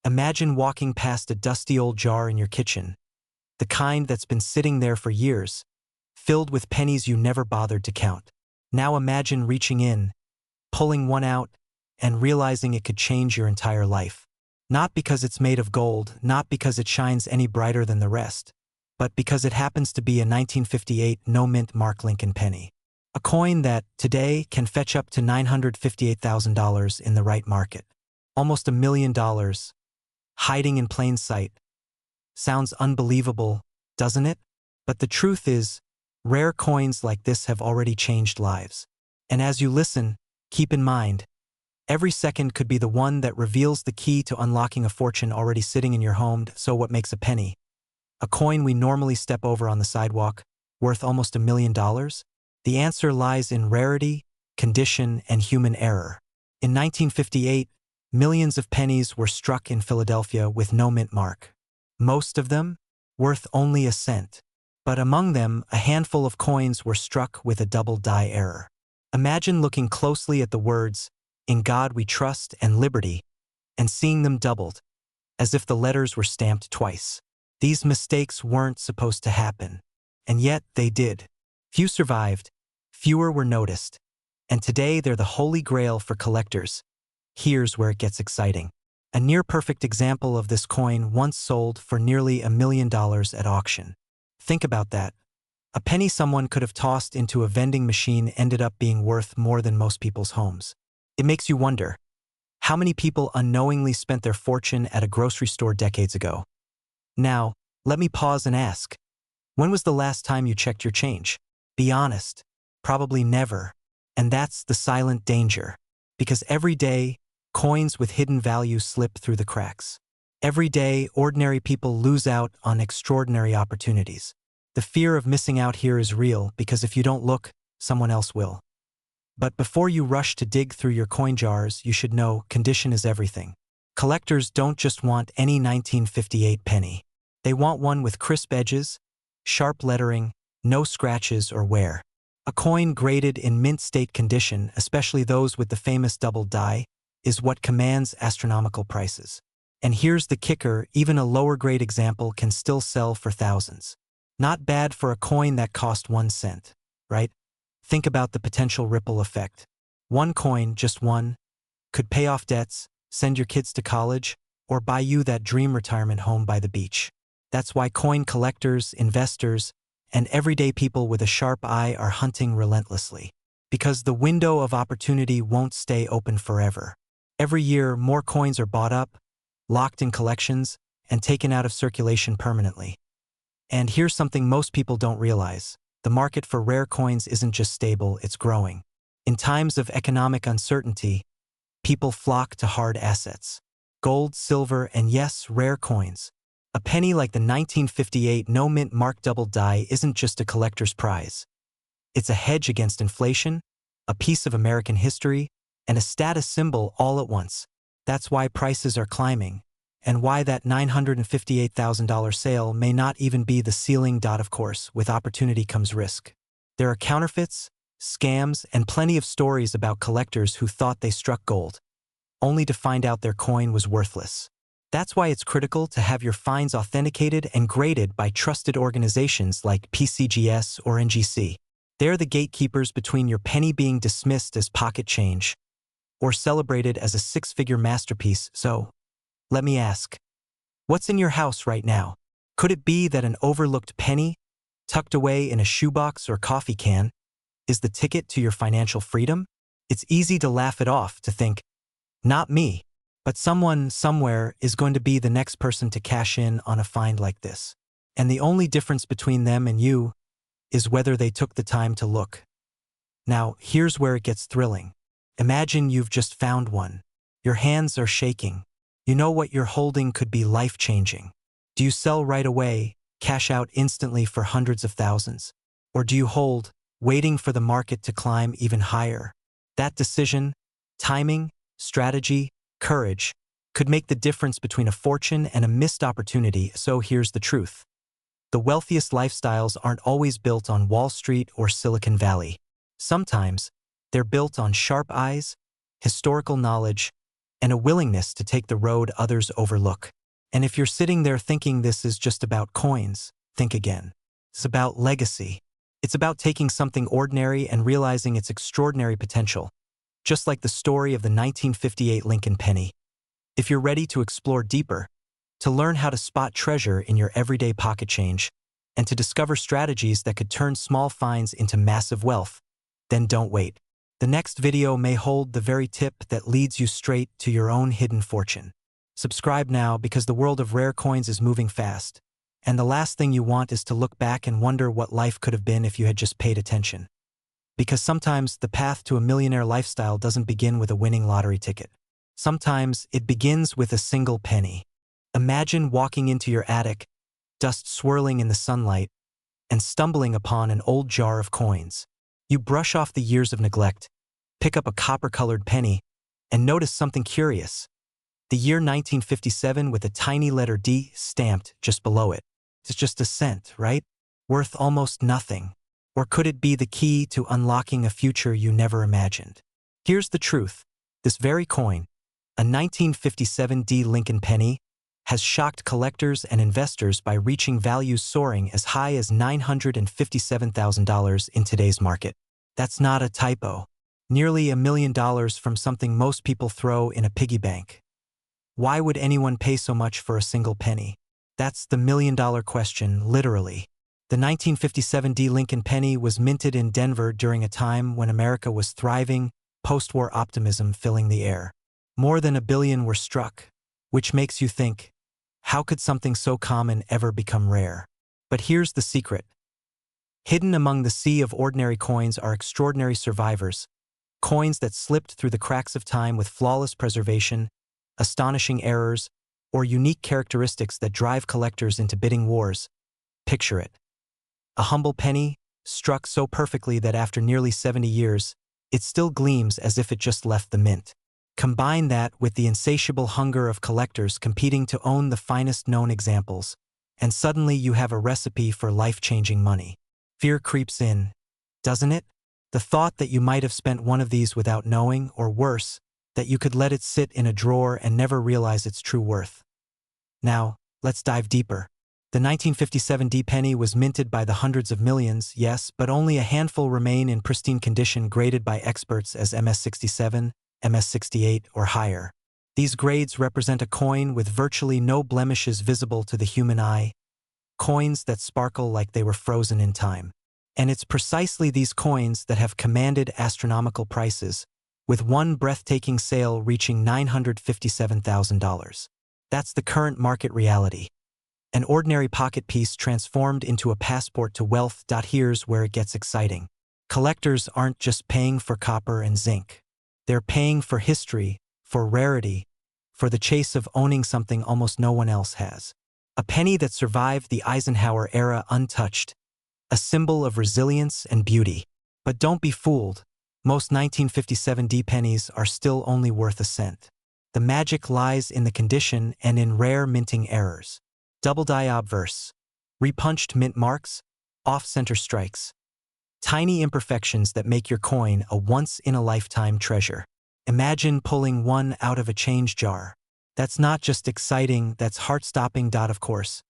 Imagine walking past a dusty old jar in your kitchen, the kind that's been sitting there for years, filled with pennies you never bothered to count. Now imagine reaching in, pulling one out, and realizing it could change your entire life. Not because it's made of gold, not because it shines any brighter than the rest, but because it happens to be a 1958 no-mint Mark Lincoln penny. A coin that, today, can fetch up to $958,000 in the right market. Almost $1 million, hiding in plain sight. Sounds unbelievable, doesn't it? But the truth is, rare coins like this have already changed lives. And as you listen, keep in mind, every second could be the one that reveals the key to unlocking a fortune already sitting in your home. So what makes a penny? A coin we normally step over on the sidewalk, worth almost $1 million? The answer lies in rarity, condition, and human error. In 1958, millions of pennies were struck in Philadelphia with no mint mark. Most of them worth only a cent. But among them, a handful of coins were struck with a double die error. Imagine looking closely at the words, "In God We Trust" and "Liberty," and seeing them doubled, as if the letters were stamped twice. These mistakes weren't supposed to happen, and yet they did. Few survived, fewer were noticed, and today they're the holy grail for collectors. Here's where it gets exciting. A near-perfect example of this coin once sold for nearly $1 million at auction. Think about that. A penny someone could have tossed into a vending machine ended up being worth more than most people's homes. It makes you wonder, how many people unknowingly spent their fortune at a grocery store decades ago? Now, let me pause and ask, when was the last time you checked your change? Be honest. Probably never. And that's the silent danger. Because every day, coins with hidden value slip through the cracks. Every day, ordinary people lose out on extraordinary opportunities. The fear of missing out here is real because if you don't look, someone else will. But before you rush to dig through your coin jars, you should know condition is everything. Collectors don't just want any 1958 penny. They want one with crisp edges, sharp lettering, no scratches or wear. A coin graded in mint state condition, especially those with the famous double die, is what commands astronomical prices. And here's the kicker, even a lower grade example can still sell for thousands. Not bad for a coin that cost 1 cent, right? Think about the potential ripple effect. One coin, just one, could pay off debts, send your kids to college, or buy you that dream retirement home by the beach. That's why coin collectors, investors, and everyday people with a sharp eye are hunting relentlessly. Because the window of opportunity won't stay open forever. Every year, more coins are bought up, locked in collections, and taken out of circulation permanently. And here's something most people don't realize. The market for rare coins isn't just stable, it's growing. In times of economic uncertainty, people flock to hard assets. Gold, silver, and yes, rare coins. A penny like the 1958 no-mint Mark double die isn't just a collector's prize. It's a hedge against inflation, a piece of American history, and a status symbol all at once. That's why prices are climbing, and why that $958,000 sale may not even be the ceiling. Of course, with opportunity comes risk. There are counterfeits, scams, and plenty of stories about collectors who thought they struck gold, only to find out their coin was worthless. That's why it's critical to have your finds authenticated and graded by trusted organizations like PCGS or NGC. They're the gatekeepers between your penny being dismissed as pocket change or celebrated as a six-figure masterpiece. So, let me ask, what's in your house right now? Could it be that an overlooked penny, tucked away in a shoebox or coffee can, is the ticket to your financial freedom? It's easy to laugh it off, to think, not me. But someone, somewhere, is going to be the next person to cash in on a find like this. And the only difference between them and you is whether they took the time to look. Now, here's where it gets thrilling. Imagine you've just found one. Your hands are shaking. You know what you're holding could be life-changing. Do you sell right away, cash out instantly for hundreds of thousands? Or do you hold, waiting for the market to climb even higher? That decision, timing, strategy, courage, could make the difference between a fortune and a missed opportunity. So here's the truth. The wealthiest lifestyles aren't always built on Wall Street or Silicon Valley. Sometimes, they're built on sharp eyes, historical knowledge, and a willingness to take the road others overlook. And if you're sitting there thinking this is just about coins, think again. It's about legacy. It's about taking something ordinary and realizing its extraordinary potential, just like the story of the 1958 Lincoln penny. If you're ready to explore deeper, to learn how to spot treasure in your everyday pocket change, and to discover strategies that could turn small finds into massive wealth, then don't wait. The next video may hold the very tip that leads you straight to your own hidden fortune. Subscribe now because the world of rare coins is moving fast, and the last thing you want is to look back and wonder what life could have been if you had just paid attention. Because sometimes the path to a millionaire lifestyle doesn't begin with a winning lottery ticket. Sometimes it begins with a single penny. Imagine walking into your attic, dust swirling in the sunlight, and stumbling upon an old jar of coins. You brush off the years of neglect, pick up a copper-colored penny, and notice something curious. The year 1957 with a tiny letter D stamped just below it. It's just a cent, right? Worth almost nothing. Or could it be the key to unlocking a future you never imagined? Here's the truth. This very coin, a 1957 D Lincoln penny, has shocked collectors and investors by reaching values soaring as high as $957,000 in today's market. That's not a typo. Nearly $1 million from something most people throw in a piggy bank. Why would anyone pay so much for a single penny? That's the million-dollar question, literally. The 1957 D Lincoln penny was minted in Denver during a time when America was thriving, post-war optimism filling the air. More than $1 billion were struck, which makes you think, how could something so common ever become rare? But here's the secret. Hidden among the sea of ordinary coins are extraordinary survivors, coins that slipped through the cracks of time with flawless preservation, astonishing errors, or unique characteristics that drive collectors into bidding wars. Picture it. A humble penny, struck so perfectly that after nearly 70 years, it still gleams as if it just left the mint. Combine that with the insatiable hunger of collectors competing to own the finest known examples, and suddenly you have a recipe for life-changing money. Fear creeps in, doesn't it? The thought that you might have spent one of these without knowing, or worse, that you could let it sit in a drawer and never realize its true worth. Now, let's dive deeper. The 1957 D penny was minted by the hundreds of millions, yes, but only a handful remain in pristine condition, graded by experts as MS67, MS68, or higher. These grades represent a coin with virtually no blemishes visible to the human eye, coins that sparkle like they were frozen in time. And it's precisely these coins that have commanded astronomical prices, with one breathtaking sale reaching $957,000. That's the current market reality. An ordinary pocket piece transformed into a passport to wealth. Here's where it gets exciting. Collectors aren't just paying for copper and zinc. They're paying for history, for rarity, for the chase of owning something almost no one else has. A penny that survived the Eisenhower era untouched, a symbol of resilience and beauty. But don't be fooled. Most 1957 D pennies are still only worth a cent. The magic lies in the condition and in rare minting errors. Double die obverse, repunched mint marks, off-center strikes. Tiny imperfections that make your coin a once-in-a-lifetime treasure. Imagine pulling one out of a change jar. That's not just exciting, that's heart-stopping. Of course,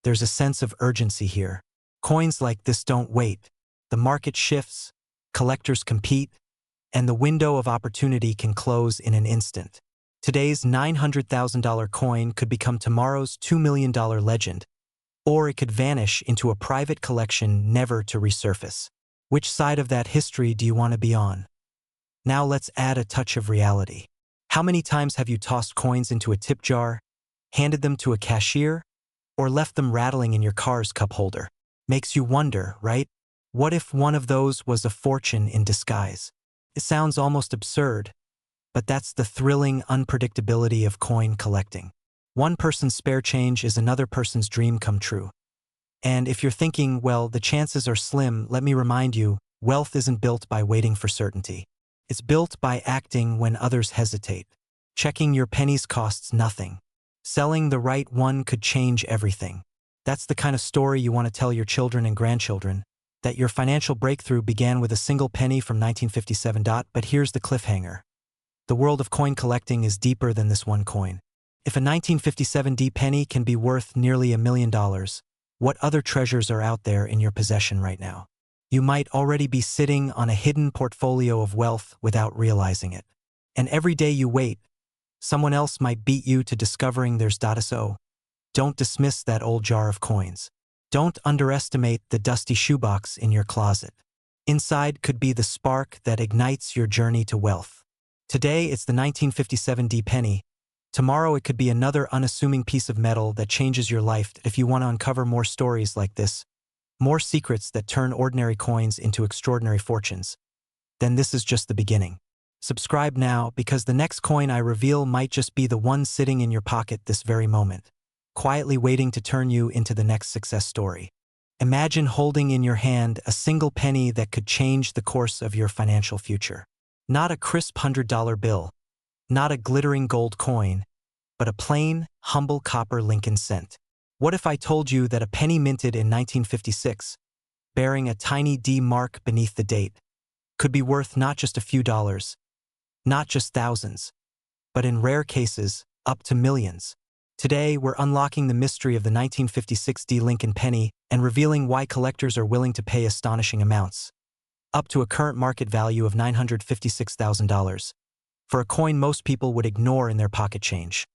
there's a sense of urgency here. Coins like this don't wait. The market shifts, collectors compete, and the window of opportunity can close in an instant. Today's $900,000 coin could become tomorrow's $2 million legend, or it could vanish into a private collection never to resurface. Which side of that history do you want to be on? Now let's add a touch of reality. How many times have you tossed coins into a tip jar, handed them to a cashier, or left them rattling in your car's cup holder? Makes you wonder, right? What if one of those was a fortune in disguise? It sounds almost absurd, but that's the thrilling unpredictability of coin collecting. One person's spare change is another person's dream come true. And if you're thinking, well, the chances are slim, let me remind you, wealth isn't built by waiting for certainty. It's built by acting when others hesitate. Checking your pennies costs nothing. Selling the right one could change everything. That's the kind of story you want to tell your children and grandchildren, that your financial breakthrough began with a single penny from 1957. But here's the cliffhanger. The world of coin collecting is deeper than this one coin. If a 1957 D penny can be worth nearly $1 million, what other treasures are out there in your possession right now? You might already be sitting on a hidden portfolio of wealth without realizing it. And every day you wait, someone else might beat you to discovering there's .so. Don't dismiss that old jar of coins. Don't underestimate the dusty shoebox in your closet. Inside could be the spark that ignites your journey to wealth. Today it's the 1957 D penny. Tomorrow it could be another unassuming piece of metal that changes your life. If you want to uncover more stories like this, more secrets that turn ordinary coins into extraordinary fortunes, then this is just the beginning. Subscribe now, because the next coin I reveal might just be the one sitting in your pocket this very moment, quietly waiting to turn you into the next success story. Imagine holding in your hand a single penny that could change the course of your financial future. Not a crisp $100 bill, not a glittering gold coin, but a plain, humble copper Lincoln cent. What if I told you that a penny minted in 1956, bearing a tiny D mark beneath the date, could be worth not just a few dollars, not just thousands, but in rare cases, up to millions? Today, we're unlocking the mystery of the 1956 D Lincoln penny and revealing why collectors are willing to pay astonishing amounts, up to a current market value of $956,000, for a coin most people would ignore in their pocket change.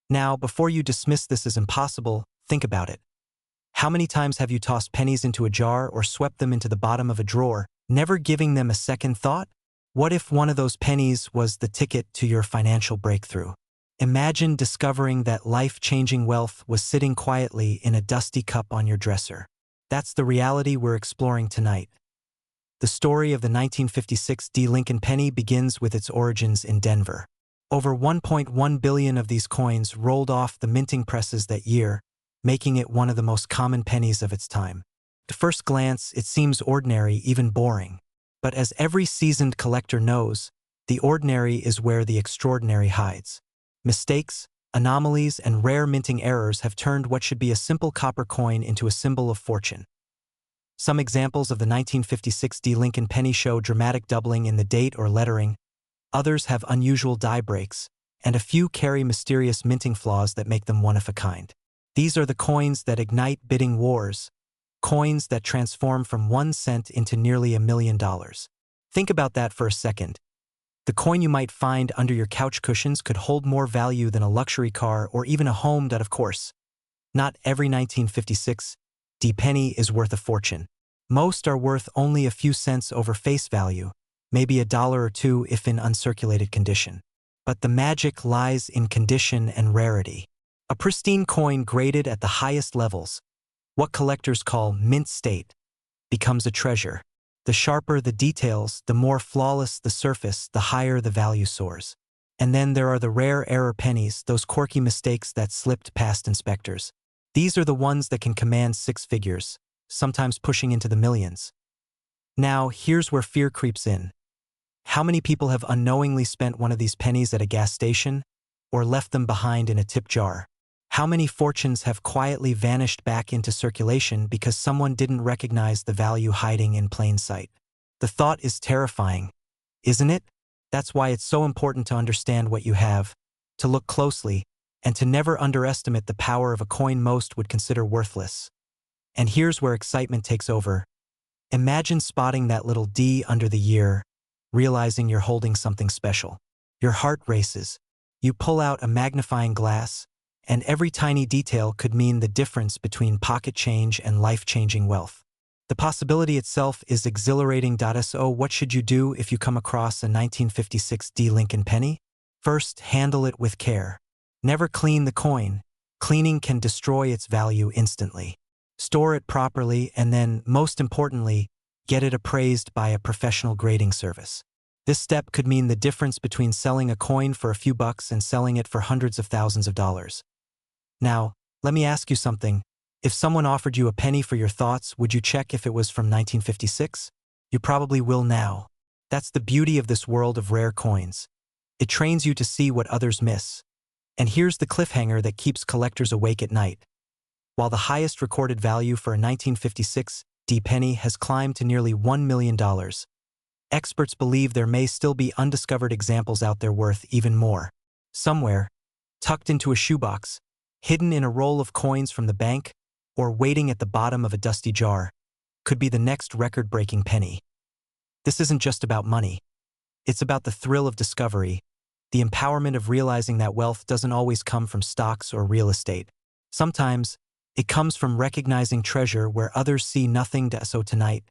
Now, before you dismiss this as impossible, think about it. How many times have you tossed pennies into a jar or swept them into the bottom of a drawer, never giving them a second thought? What if one of those pennies was the ticket to your financial breakthrough? Imagine discovering that life-changing wealth was sitting quietly in a dusty cup on your dresser. That's the reality we're exploring tonight. The story of the 1956 D Lincoln penny begins with its origins in Denver. Over 1.1 billion of these coins rolled off the minting presses that year, making it one of the most common pennies of its time. At first glance, it seems ordinary, even boring. But as every seasoned collector knows, the ordinary is where the extraordinary hides. Mistakes, anomalies, and rare minting errors have turned what should be a simple copper coin into a symbol of fortune. Some examples of the 1956 D Lincoln penny show dramatic doubling in the date or lettering. Others have unusual die breaks, and a few carry mysterious minting flaws that make them one of a kind. These are the coins that ignite bidding wars, coins that transform from 1 cent into nearly $1 million. Think about that for a second. The coin you might find under your couch cushions could hold more value than a luxury car or even a home. Of course, not every 1956 D penny is worth a fortune. Most are worth only a few cents over face value, maybe $1 or $2 if in uncirculated condition. But the magic lies in condition and rarity. A pristine coin graded at the highest levels, what collectors call mint state, becomes a treasure. The sharper the details, the more flawless the surface, the higher the value soars. And then there are the rare error pennies, those quirky mistakes that slipped past inspectors. These are the ones that can command six figures, sometimes pushing into the millions. Now, here's where fear creeps in. How many people have unknowingly spent one of these pennies at a gas station or left them behind in a tip jar? How many fortunes have quietly vanished back into circulation because someone didn't recognize the value hiding in plain sight? The thought is terrifying, isn't it? That's why it's so important to understand what you have, to look closely, and to never underestimate the power of a coin most would consider worthless. And here's where excitement takes over. Imagine spotting that little D under the year, realizing you're holding something special. Your heart races. You pull out a magnifying glass, and every tiny detail could mean the difference between pocket change and life-changing wealth. The possibility itself is exhilarating. So what should you do if you come across a 1956 D Lincoln penny? First, handle it with care. Never clean the coin. Cleaning can destroy its value instantly. Store it properly, and then, most importantly, get it appraised by a professional grading service. This step could mean the difference between selling a coin for a few bucks and selling it for hundreds of thousands of dollars. Now, let me ask you something. If someone offered you a penny for your thoughts, would you check if it was from 1956? You probably will now. That's the beauty of this world of rare coins. It trains you to see what others miss. And here's the cliffhanger that keeps collectors awake at night. While the highest recorded value for a 1956 D penny has climbed to nearly $1 million, Experts believe there may still be undiscovered examples out there worth even more. Somewhere, tucked into a shoebox, hidden in a roll of coins from the bank, or waiting at the bottom of a dusty jar, could be the next record-breaking penny. This isn't just about money. It's about the thrill of discovery, the empowerment of realizing that wealth doesn't always come from stocks or real estate. Sometimes, it comes from recognizing treasure where others see nothing. So tonight,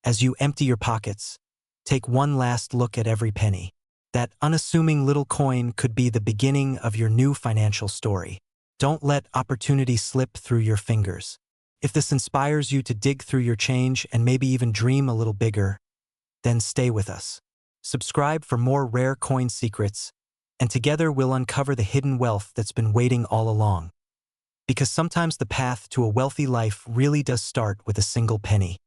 as you empty your pockets, take one last look at every penny. That unassuming little coin could be the beginning of your new financial story. Don't let opportunity slip through your fingers. If this inspires you to dig through your change and maybe even dream a little bigger, then stay with us. Subscribe for more rare coin secrets, and together we'll uncover the hidden wealth that's been waiting all along. Because sometimes the path to a wealthy life really does start with a single penny.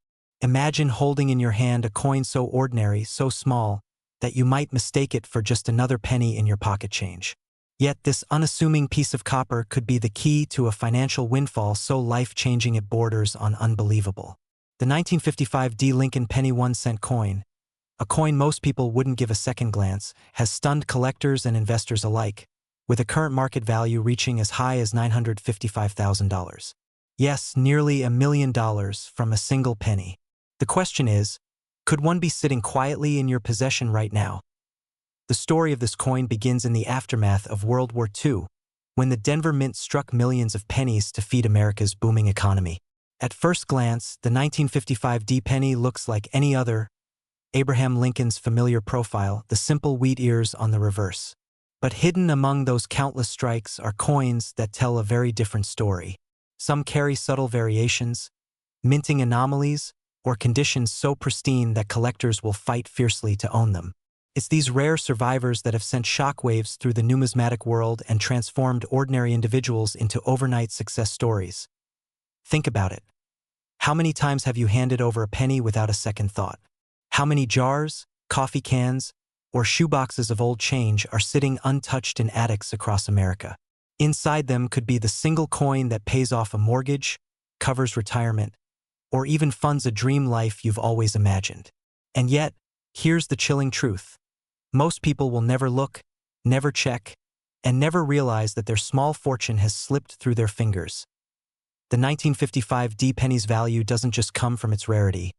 Imagine holding in your hand a coin so ordinary, so small, that you might mistake it for just another penny in your pocket change. Yet this unassuming piece of copper could be the key to a financial windfall so life-changing it borders on unbelievable. The 1955 D. Lincoln penny 1-cent coin, a coin most people wouldn't give a second glance, has stunned collectors and investors alike, with a current market value reaching as high as $955,000. Yes, nearly $1 million from a single penny. The question is, could one be sitting quietly in your possession right now? The story of this coin begins in the aftermath of World War II, when the Denver Mint struck millions of pennies to feed America's booming economy. At first glance, the 1955 D penny looks like any other, Abraham Lincoln's familiar profile, the simple wheat ears on the reverse. But hidden among those countless strikes are coins that tell a very different story. Some carry subtle variations, minting anomalies, or conditions so pristine that collectors will fight fiercely to own them. It's these rare survivors that have sent shockwaves through the numismatic world and transformed ordinary individuals into overnight success stories. Think about it. How many times have you handed over a penny without a second thought? How many jars, coffee cans, or shoeboxes of old change are sitting untouched in attics across America? Inside them could be the single coin that pays off a mortgage, covers retirement, or even funds a dream life you've always imagined. And yet, here's the chilling truth. Most people will never look, never check, and never realize that their small fortune has slipped through their fingers. The 1955 D penny's value doesn't just come from its rarity,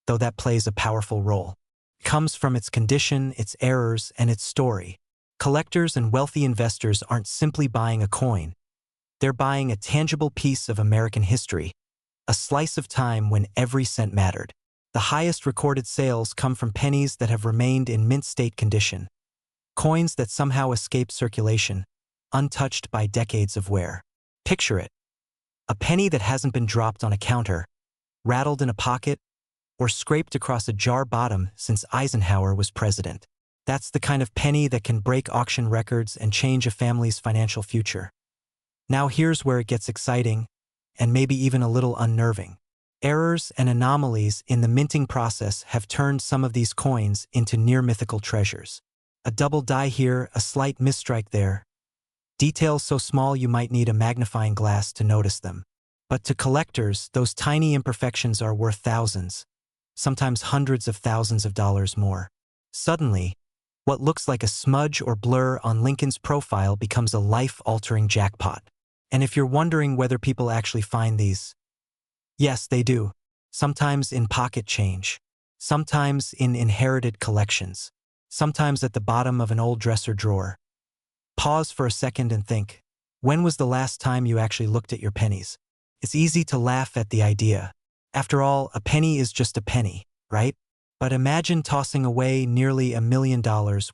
though that plays a powerful role. It comes from its condition, its errors, and its story. Collectors and wealthy investors aren't simply buying a coin. They're buying a tangible piece of American history, a slice of time when every cent mattered. The highest recorded sales come from pennies that have remained in mint state condition, coins that somehow escaped circulation, untouched by decades of wear. Picture it. A penny that hasn't been dropped on a counter, rattled in a pocket, or scraped across a jar bottom since Eisenhower was president. That's the kind of penny that can break auction records and change a family's financial future. Now here's where it gets exciting, and maybe even a little unnerving. Errors and anomalies in the minting process have turned some of these coins into near-mythical treasures. A double die here, a slight misstrike there. Details so small you might need a magnifying glass to notice them. But to collectors, those tiny imperfections are worth thousands, sometimes hundreds of thousands of dollars more. Suddenly, what looks like a smudge or blur on Lincoln's profile becomes a life-altering jackpot. And if you're wondering whether people actually find these, yes, they do. Sometimes in pocket change, sometimes in inherited collections, sometimes at the bottom of an old dresser drawer. Pause for a second and think, when was the last time you actually looked at your pennies? It's easy to laugh at the idea. After all, a penny is just a penny, right? But imagine tossing away nearly $1 million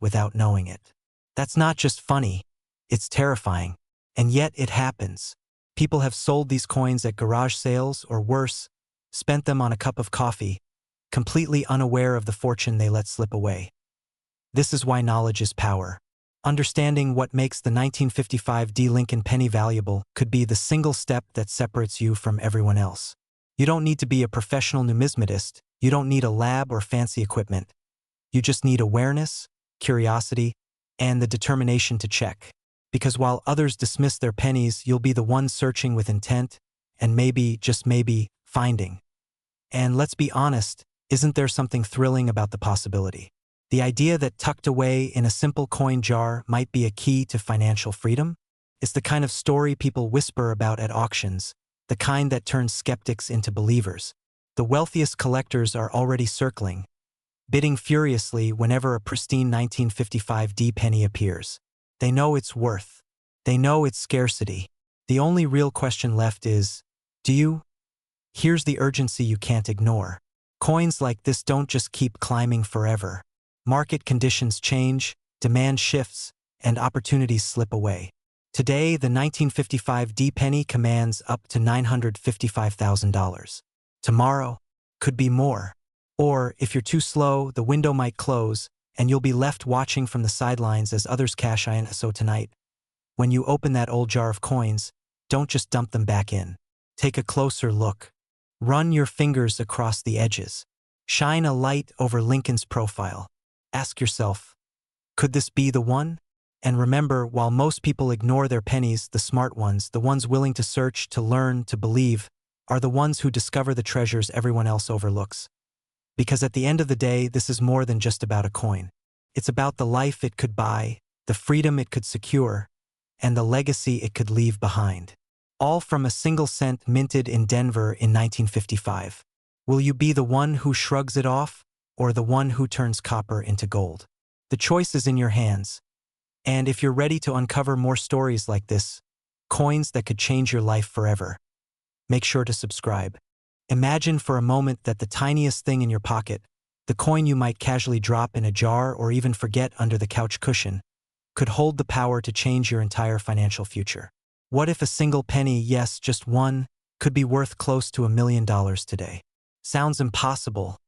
without knowing it. That's not just funny, it's terrifying. And yet it happens. People have sold these coins at garage sales, or worse, spent them on a cup of coffee, completely unaware of the fortune they let slip away. This is why knowledge is power. Understanding what makes the 1955 D. Lincoln penny valuable could be the single step that separates you from everyone else. You don't need to be a professional numismatist, you don't need a lab or fancy equipment. You just need awareness, curiosity, and the determination to check. Because while others dismiss their pennies, you'll be the one searching with intent, and maybe, just maybe, finding. And let's be honest, Isn't there something thrilling about the possibility? The idea that tucked away in a simple coin jar might be a key to financial freedom? It's the kind of story people whisper about at auctions, the kind that turns skeptics into believers. The wealthiest collectors are already circling, bidding furiously whenever a pristine 1955 D penny appears. They know its worth. They know its scarcity. The only real question left is, do you? Here's the urgency you can't ignore. Coins like this don't just keep climbing forever. Market conditions change, demand shifts, and opportunities slip away. Today, the 1955 D penny commands up to $955,000. Tomorrow could be more. Or, if you're too slow, the window might close, and you'll be left watching from the sidelines as others cash in. So tonight, when you open that old jar of coins, don't just dump them back in. Take a closer look. Run your fingers across the edges. Shine a light over Lincoln's profile. Ask yourself, could this be the one? And remember, while most people ignore their pennies, the smart ones, the ones willing to search, to learn, to believe, are the ones who discover the treasures everyone else overlooks. Because at the end of the day, this is more than just about a coin. It's about the life it could buy, the freedom it could secure, and the legacy it could leave behind. All from a single cent minted in Denver in 1955. Will you be the one who shrugs it off, or the one who turns copper into gold? The choice is in your hands. And if you're ready to uncover more stories like this, coins that could change your life forever, make sure to subscribe. Imagine for a moment that the tiniest thing in your pocket, the coin you might casually drop in a jar or even forget under the couch cushion, could hold the power to change your entire financial future. What if a single penny, yes, just one, could be worth close to $1 million today? Sounds impossible,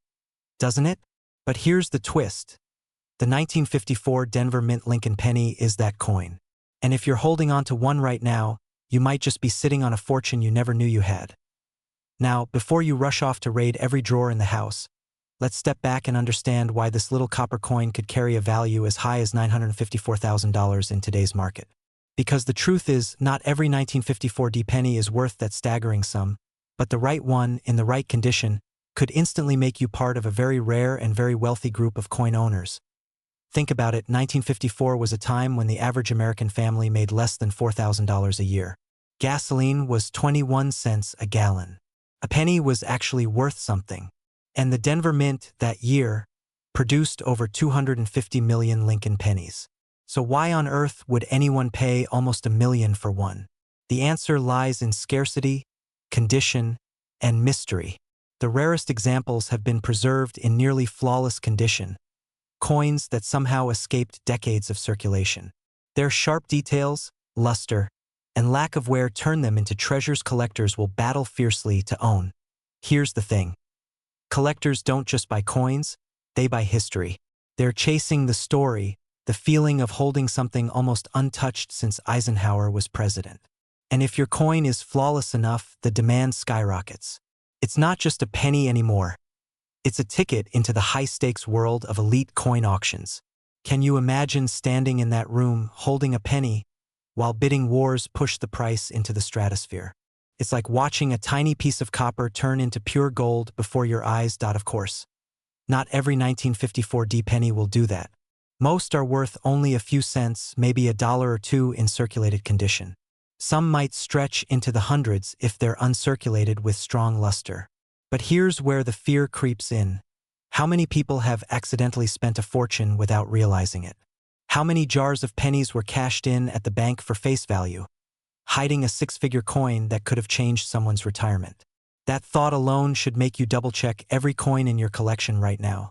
doesn't it? But here's the twist. The 1954 Denver Mint Lincoln penny is that coin. And if you're holding on to one right now, you might just be sitting on a fortune you never knew you had. Now, before you rush off to raid every drawer in the house, let's step back and understand why this little copper coin could carry a value as high as $954,000 in today's market. Because the truth is, not every 1954 D penny is worth that staggering sum, but the right one, in the right condition, could instantly make you part of a very rare and very wealthy group of coin owners. Think about it, 1954 was a time when the average American family made less than $4,000 a year. Gasoline was 21 cents a gallon. A penny was actually worth something. And the Denver Mint, that year, produced over 250 million Lincoln pennies. So why on earth would anyone pay almost $1 million for one? The answer lies in scarcity, condition, and mystery. The rarest examples have been preserved in nearly flawless condition, coins that somehow escaped decades of circulation. Their sharp details, luster, and lack of wear turn them into treasures collectors will battle fiercely to own. Here's the thing. Collectors don't just buy coins, they buy history. They're chasing the story, the feeling of holding something almost untouched since Eisenhower was president. And if your coin is flawless enough, the demand skyrockets. It's not just a penny anymore. It's a ticket into the high-stakes world of elite coin auctions. Can you imagine standing in that room, holding a penny, while bidding wars push the price into the stratosphere? It's like watching a tiny piece of copper turn into pure gold before your eyes. Of course, not every 1954 D penny will do that. Most are worth only a few cents, maybe $1 or $2 in circulated condition. Some might stretch into the hundreds if they're uncirculated with strong luster. But here's where the fear creeps in. How many people have accidentally spent a fortune without realizing it? How many jars of pennies were cashed in at the bank for face value, hiding a six-figure coin that could have changed someone's retirement? That thought alone should make you double-check every coin in your collection right now.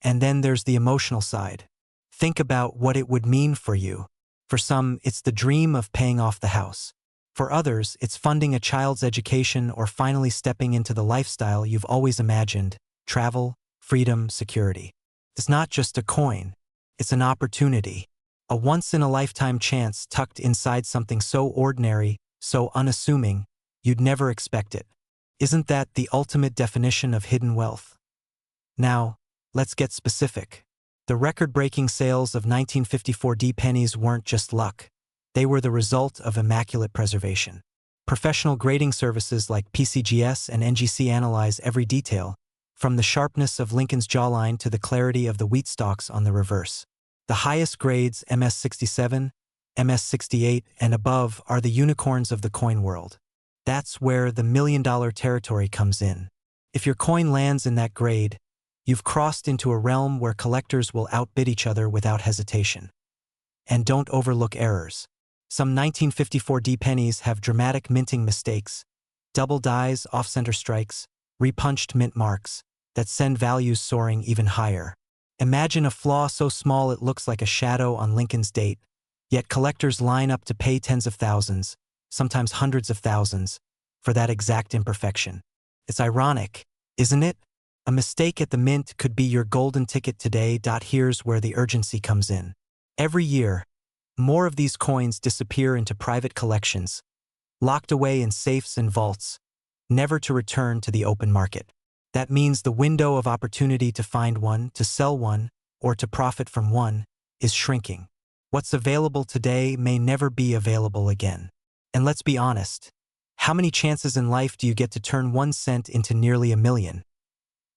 And then there's the emotional side. Think about what it would mean for you. For some, it's the dream of paying off the house. For others, it's funding a child's education or finally stepping into the lifestyle you've always imagined: travel, freedom, security. It's not just a coin. It's an opportunity. A once-in-a-lifetime chance tucked inside something so ordinary, so unassuming, you'd never expect it. Isn't that the ultimate definition of hidden wealth? Now, let's get specific. The record-breaking sales of 1954 D pennies weren't just luck. They were the result of immaculate preservation. Professional grading services like PCGS and NGC analyze every detail, from the sharpness of Lincoln's jawline to the clarity of the wheat stalks on the reverse. The highest grades, MS-67, MS-68, and above, are the unicorns of the coin world. That's where the million-dollar territory comes in. If your coin lands in that grade, you've crossed into a realm where collectors will outbid each other without hesitation. And don't overlook errors. Some 1954D pennies have dramatic minting mistakes, double dies, off-center strikes, repunched mint marks, that send values soaring even higher. Imagine a flaw so small it looks like a shadow on Lincoln's date, yet collectors line up to pay tens of thousands, sometimes hundreds of thousands, for that exact imperfection. It's ironic, isn't it? A mistake at the mint could be your golden ticket today. Here's where the urgency comes in. Every year, more of these coins disappear into private collections, locked away in safes and vaults, never to return to the open market. That means the window of opportunity to find one, to sell one, or to profit from one is shrinking. What's available today may never be available again. And let's be honest, how many chances in life do you get to turn 1 cent into nearly a million?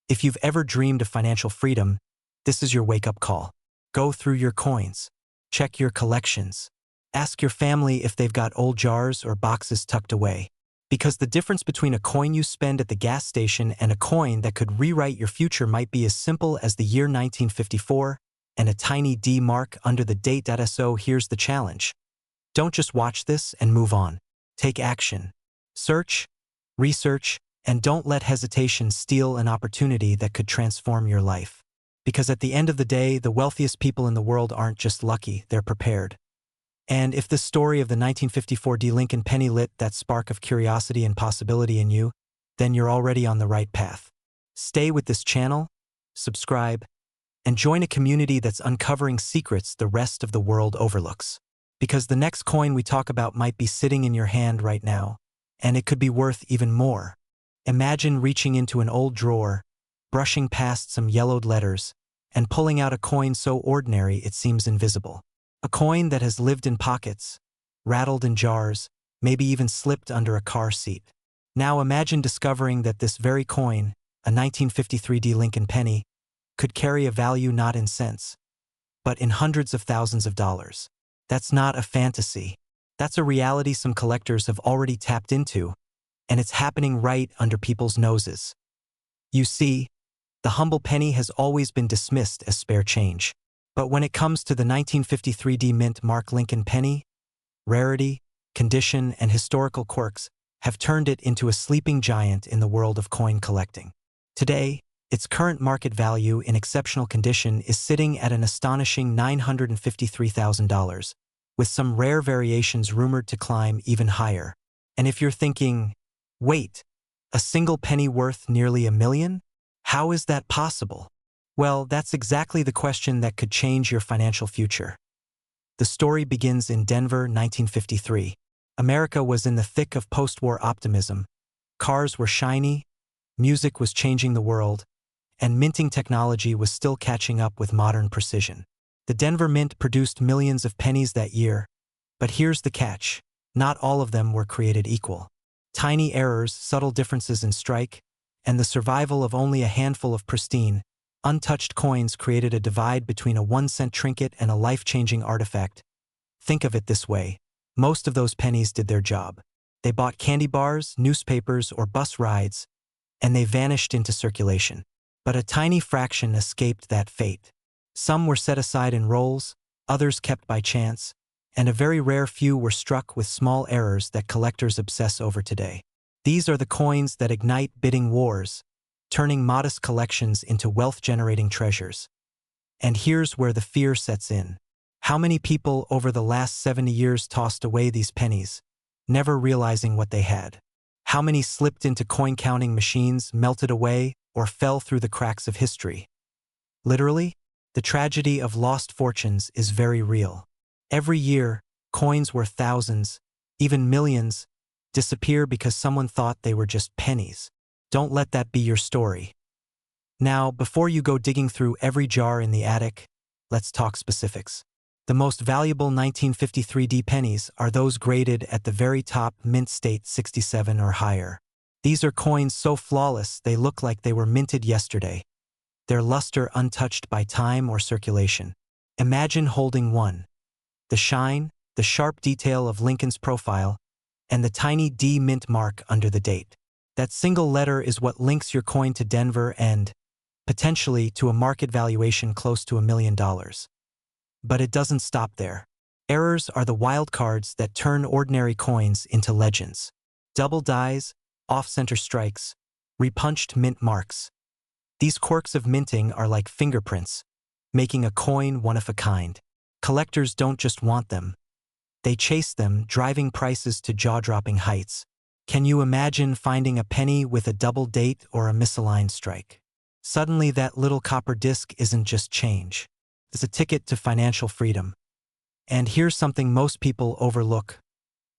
If you've ever dreamed of financial freedom, this is your wake-up call. Go through your coins. Check your collections. Ask your family if they've got old jars or boxes tucked away. Because the difference between a coin you spend at the gas station and a coin that could rewrite your future might be as simple as the year 1954 and a tiny D mark under the date. So here's the challenge. Don't just watch this and move on. Take action. Search, research, and don't let hesitation steal an opportunity that could transform your life. Because at the end of the day, the wealthiest people in the world aren't just lucky, they're prepared. And if this story of the 1954D Lincoln penny lit that spark of curiosity and possibility in you, then you're already on the right path. Stay with this channel, subscribe, and join a community that's uncovering secrets the rest of the world overlooks. Because the next coin we talk about might be sitting in your hand right now, and it could be worth even more. Imagine reaching into an old drawer, brushing past some yellowed letters, and pulling out a coin so ordinary it seems invisible. A coin that has lived in pockets, rattled in jars, maybe even slipped under a car seat. Now imagine discovering that this very coin, a 1953D Lincoln penny, could carry a value not in cents, but in hundreds of thousands of dollars. That's not a fantasy. That's a reality some collectors have already tapped into, and it's happening right under people's noses. You see, the humble penny has always been dismissed as spare change. But when it comes to the 1953D Mint Mark Lincoln penny, rarity, condition, and historical quirks have turned it into a sleeping giant in the world of coin collecting. Today, its current market value in exceptional condition is sitting at an astonishing $953,000, with some rare variations rumored to climb even higher. And if you're thinking, wait, a single penny worth nearly $1 million? How is that possible? Well, that's exactly the question that could change your financial future. The story begins in Denver, 1953. America was in the thick of post-war optimism. Cars were shiny, music was changing the world, and minting technology was still catching up with modern precision. The Denver Mint produced millions of pennies that year, but here's the catch. Not all of them were created equal. Tiny errors, subtle differences in strike, and the survival of only a handful of pristine, untouched coins created a divide between a 1-cent trinket and a life-changing artifact. Think of it this way. Most of those pennies did their job. They bought candy bars, newspapers, or bus rides, and they vanished into circulation. But a tiny fraction escaped that fate. Some were set aside in rolls, others kept by chance, and a very rare few were struck with small errors that collectors obsess over today. These are the coins that ignite bidding wars, turning modest collections into wealth-generating treasures. And here's where the fear sets in. How many people over the last 70 years tossed away these pennies, never realizing what they had? How many slipped into coin-counting machines, melted away, or fell through the cracks of history? Literally, the tragedy of lost fortunes is very real. Every year, coins worth thousands, even millions, disappear because someone thought they were just pennies. Don't let that be your story. Now, before you go digging through every jar in the attic, let's talk specifics. The most valuable 1953D pennies are those graded at the very top mint state 67 or higher. These are coins so flawless they look like they were minted yesterday, their luster untouched by time or circulation. Imagine holding one. The shine, the sharp detail of Lincoln's profile, and the tiny D mint mark under the date. That single letter is what links your coin to Denver and, potentially, to a market valuation close to $1 million. But it doesn't stop there. Errors are the wild cards that turn ordinary coins into legends. Double dies, off-center strikes, repunched mint marks. These quirks of minting are like fingerprints, making a coin one of a kind. Collectors don't just want them. They chase them, driving prices to jaw-dropping heights. Can you imagine finding a penny with a double date or a misaligned strike? Suddenly that little copper disc isn't just change. It's a ticket to financial freedom. And here's something most people overlook: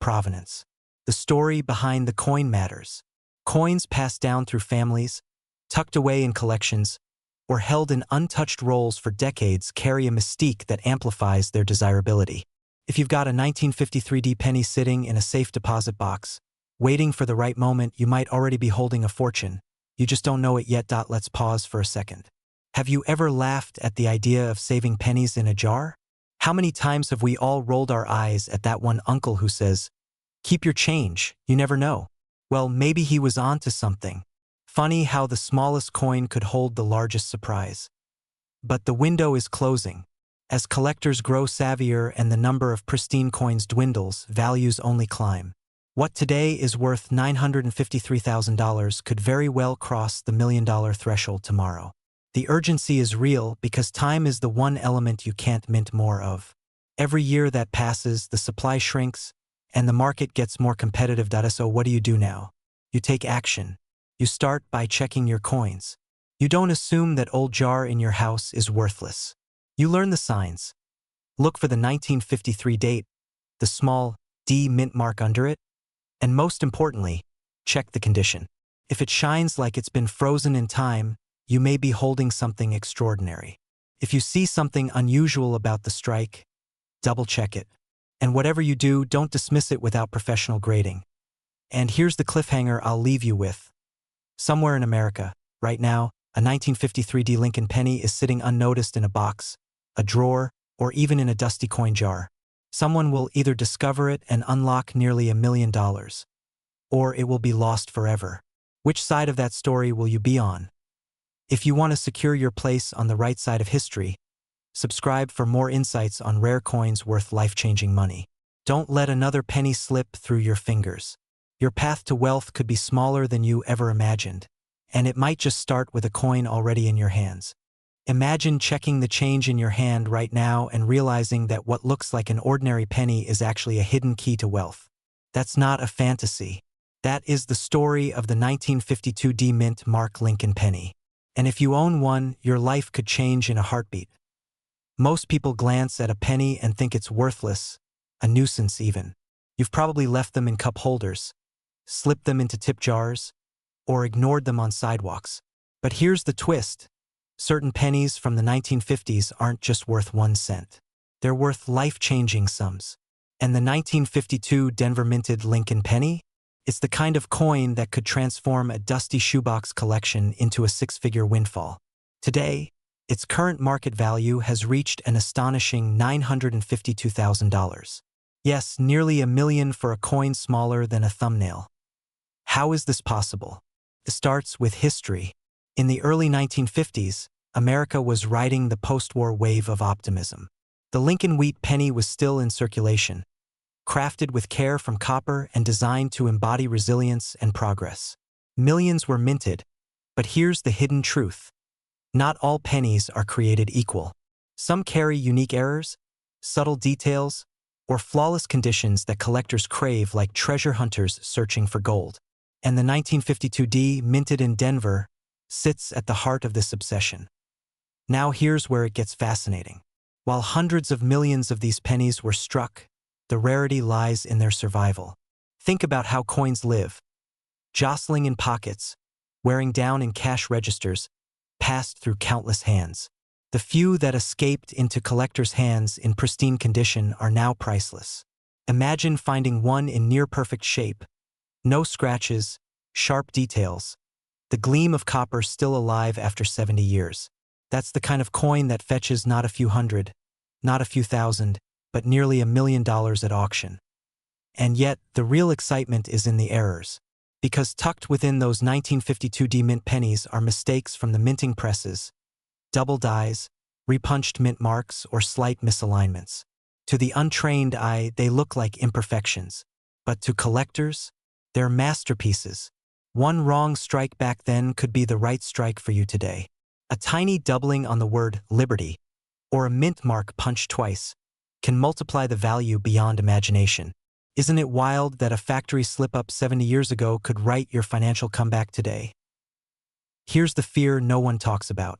provenance. The story behind the coin matters. Coins passed down through families, tucked away in collections, or held in untouched rolls for decades carry a mystique that amplifies their desirability. If you've got a 1953 D penny sitting in a safe deposit box, waiting for the right moment, you might already be holding a fortune. You just don't know it yet. Let's pause for a second. Have you ever laughed at the idea of saving pennies in a jar? How many times have we all rolled our eyes at that one uncle who says, "Keep your change, you never know"? Well, maybe he was onto something. Funny how the smallest coin could hold the largest surprise. But the window is closing. As collectors grow savvier and the number of pristine coins dwindles, values only climb. What today is worth $953,000 could very well cross the $1 million threshold tomorrow. The urgency is real because time is the one element you can't mint more of. Every year that passes, the supply shrinks, and the market gets more competitive. So what do you do now? You take action. You start by checking your coins. You don't assume that old jar in your house is worthless. You learn the signs. Look for the 1953 date, the small D mint mark under it, and most importantly, check the condition. If it shines like it's been frozen in time, you may be holding something extraordinary. If you see something unusual about the strike, double-check it. And whatever you do, don't dismiss it without professional grading. And here's the cliffhanger I'll leave you with. Somewhere in America, right now, a 1953 D Lincoln penny is sitting unnoticed in a box, a drawer, or even in a dusty coin jar. Someone will either discover it and unlock nearly $1 million, or it will be lost forever. Which side of that story will you be on? If you want to secure your place on the right side of history, subscribe for more insights on rare coins worth life-changing money. Don't let another penny slip through your fingers. Your path to wealth could be smaller than you ever imagined, and it might just start with a coin already in your hands. Imagine checking the change in your hand right now and realizing that what looks like an ordinary penny is actually a hidden key to wealth. That's not a fantasy. That is the story of the 1952 D mint mark Lincoln penny. And if you own one, your life could change in a heartbeat. Most people glance at a penny and think it's worthless, a nuisance even. You've probably left them in cup holders, slipped them into tip jars, or ignored them on sidewalks. But here's the twist. Certain pennies from the 1950s aren't just worth 1 cent. They're worth life-changing sums. And the 1952 Denver minted Lincoln penny? It's the kind of coin that could transform a dusty shoebox collection into a 6-figure windfall. Today, its current market value has reached an astonishing $952,000. Yes, nearly $1 million for a coin smaller than a thumbnail. How is this possible? It starts with history. In the early 1950s, America was riding the post-war wave of optimism. The Lincoln wheat penny was still in circulation, crafted with care from copper and designed to embody resilience and progress. Millions were minted, but here's the hidden truth. Not all pennies are created equal. Some carry unique errors, subtle details, or flawless conditions that collectors crave, like treasure hunters searching for gold. And the 1952 D, minted in Denver, sits at the heart of this obsession. Now here's where it gets fascinating. While hundreds of millions of these pennies were struck, the rarity lies in their survival. Think about how coins live. Jostling in pockets, wearing down in cash registers, passed through countless hands. The few that escaped into collectors' hands in pristine condition are now priceless. Imagine finding one in near-perfect shape, no scratches, sharp details, the gleam of copper still alive after 70 years. That's the kind of coin that fetches not a few hundred, not a few thousand, but nearly $1 million at auction. And yet, the real excitement is in the errors. Because tucked within those 1952 mint pennies are mistakes from the minting presses, double dies, repunched mint marks, or slight misalignments. To the untrained eye, they look like imperfections. But to collectors, they're masterpieces. One wrong strike back then could be the right strike for you today. A tiny doubling on the word liberty, or a mint mark punched twice, can multiply the value beyond imagination. Isn't it wild that a factory slip-up 70 years ago could write your financial comeback today? Here's the fear no one talks about.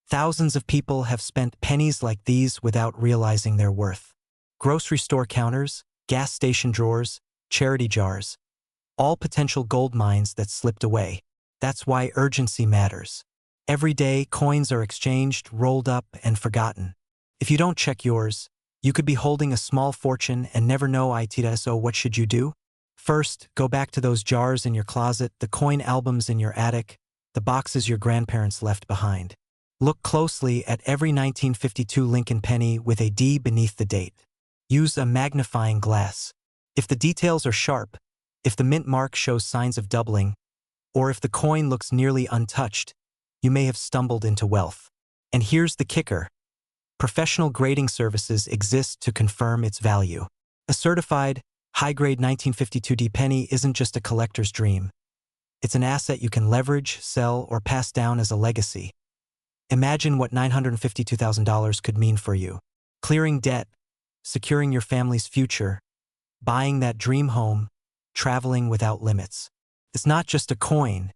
Thousands of people have spent pennies like these without realizing their worth. Grocery store counters, gas station drawers, charity jars. All potential gold mines that slipped away. That's why urgency matters. Every day, coins are exchanged, rolled up, and forgotten. If you don't check yours, you could be holding a small fortune and never know it. So what should you do? First, go back to those jars in your closet, the coin albums in your attic, the boxes your grandparents left behind. Look closely at every 1952 Lincoln penny with a D beneath the date. Use a magnifying glass. If the details are sharp, if the mint mark shows signs of doubling, or if the coin looks nearly untouched, you may have stumbled into wealth. And here's the kicker. Professional grading services exist to confirm its value. A certified, high-grade 1952 penny isn't just a collector's dream. It's an asset you can leverage, sell, or pass down as a legacy. Imagine what $952,000 could mean for you. Clearing debt, securing your family's future, buying that dream home, traveling without limits. It's not just a coin,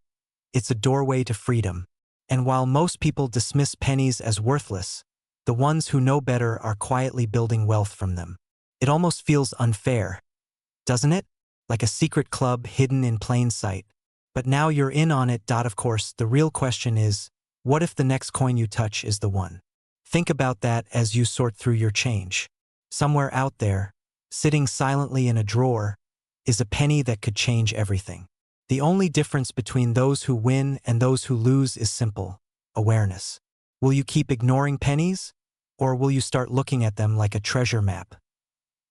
it's a doorway to freedom. And while most people dismiss pennies as worthless, the ones who know better are quietly building wealth from them. It almost feels unfair, doesn't it? Like a secret club hidden in plain sight. But now you're in on it. Of course, the real question is, what if the next coin you touch is the one? Think about that as you sort through your change. Somewhere out there, sitting silently in a drawer, is a penny that could change everything. The only difference between those who win and those who lose is simple: awareness. Will you keep ignoring pennies, or will you start looking at them like a treasure map?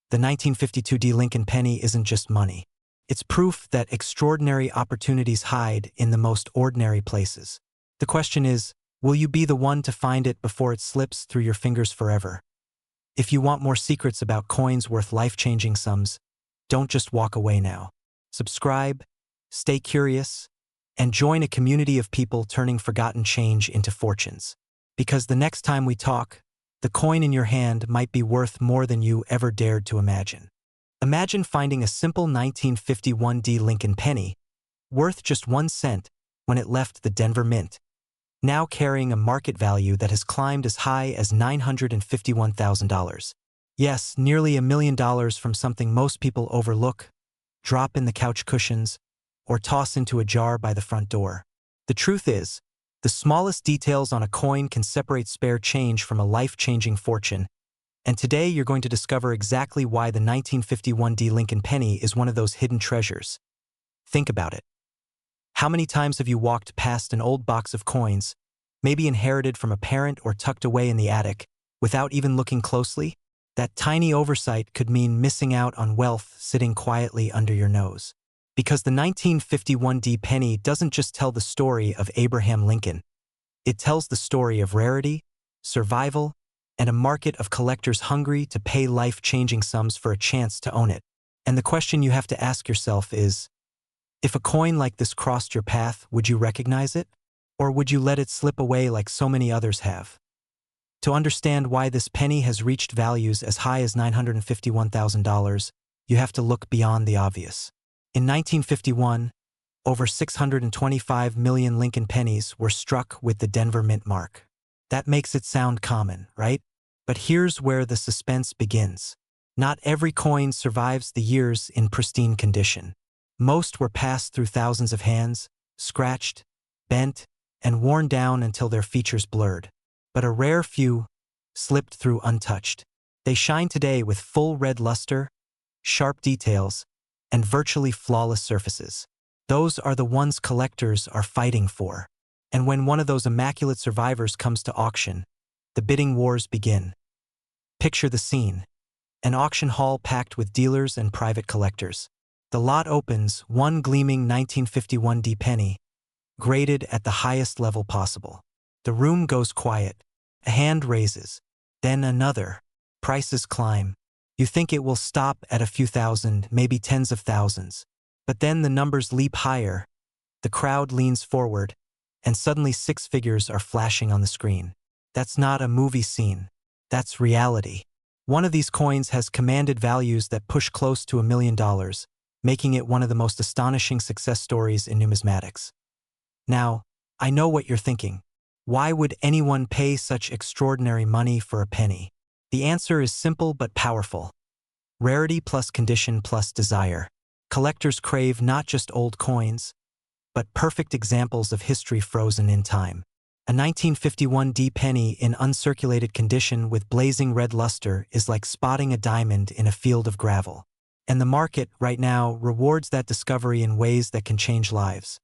The 1952 Lincoln penny isn't just money. It's proof that extraordinary opportunities hide in the most ordinary places. The question is, will you be the one to find it before it slips through your fingers forever? If you want more secrets about coins worth life-changing sums, don't just walk away now. Subscribe, stay curious, and join a community of people turning forgotten change into fortunes. Because the next time we talk, the coin in your hand might be worth more than you ever dared to imagine. Imagine finding a simple 1951 Lincoln penny, worth just 1 cent when it left the Denver Mint, now carrying a market value that has climbed as high as $951,000. Yes, nearly $1 million from something most people overlook, drop in the couch cushions, or toss into a jar by the front door. The truth is, the smallest details on a coin can separate spare change from a life-changing fortune, and today you're going to discover exactly why the 1951 Lincoln penny is one of those hidden treasures. Think about it. How many times have you walked past an old box of coins, maybe inherited from a parent or tucked away in the attic, without even looking closely? That tiny oversight could mean missing out on wealth sitting quietly under your nose. Because the 1951 penny doesn't just tell the story of Abraham Lincoln. It tells the story of rarity, survival, and a market of collectors hungry to pay life-changing sums for a chance to own it. And the question you have to ask yourself is, if a coin like this crossed your path, would you recognize it? Or would you let it slip away like so many others have? To understand why this penny has reached values as high as $951,000, you have to look beyond the obvious. In 1951, over 625 million Lincoln pennies were struck with the Denver Mint mark. That makes it sound common, right? But here's where the suspense begins. Not every coin survives the years in pristine condition. Most were passed through thousands of hands, scratched, bent, and worn down until their features blurred. But a rare few slipped through untouched. They shine today with full red luster, sharp details, and virtually flawless surfaces. Those are the ones collectors are fighting for. And when one of those immaculate survivors comes to auction, the bidding wars begin. Picture the scene. An auction hall packed with dealers and private collectors. The lot opens, one gleaming 1951 D penny, graded at the highest level possible. The room goes quiet. A hand raises. Then another. Prices climb. You think it will stop at a few thousand, maybe tens of thousands. But then the numbers leap higher. The crowd leans forward, and suddenly 6 figures are flashing on the screen. That's not a movie scene. That's reality. One of these coins has commanded values that push close to $1 million, making it one of the most astonishing success stories in numismatics. Now, I know what you're thinking. Why would anyone pay such extraordinary money for a penny? The answer is simple but powerful. Rarity plus condition plus desire. Collectors crave not just old coins, but perfect examples of history frozen in time. A 1951 D penny in uncirculated condition with blazing red luster is like spotting a diamond in a field of gravel. And the market, right now, rewards that discovery in ways that can change lives.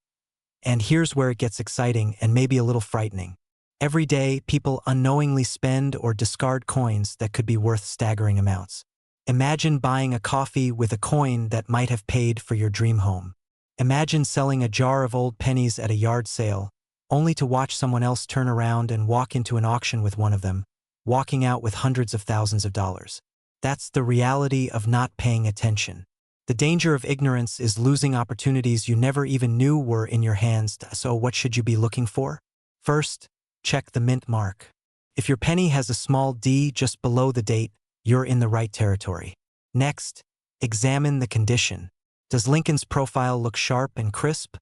And here's where it gets exciting and maybe a little frightening. Every day, people unknowingly spend or discard coins that could be worth staggering amounts. Imagine buying a coffee with a coin that might have paid for your dream home. Imagine selling a jar of old pennies at a yard sale, only to watch someone else turn around and walk into an auction with one of them, walking out with hundreds of thousands of dollars. That's the reality of not paying attention. The danger of ignorance is losing opportunities you never even knew were in your hands. So what should you be looking for? First, check the mint mark. If your penny has a small D just below the date, you're in the right territory. Next, examine the condition. Does Lincoln's profile look sharp and crisp,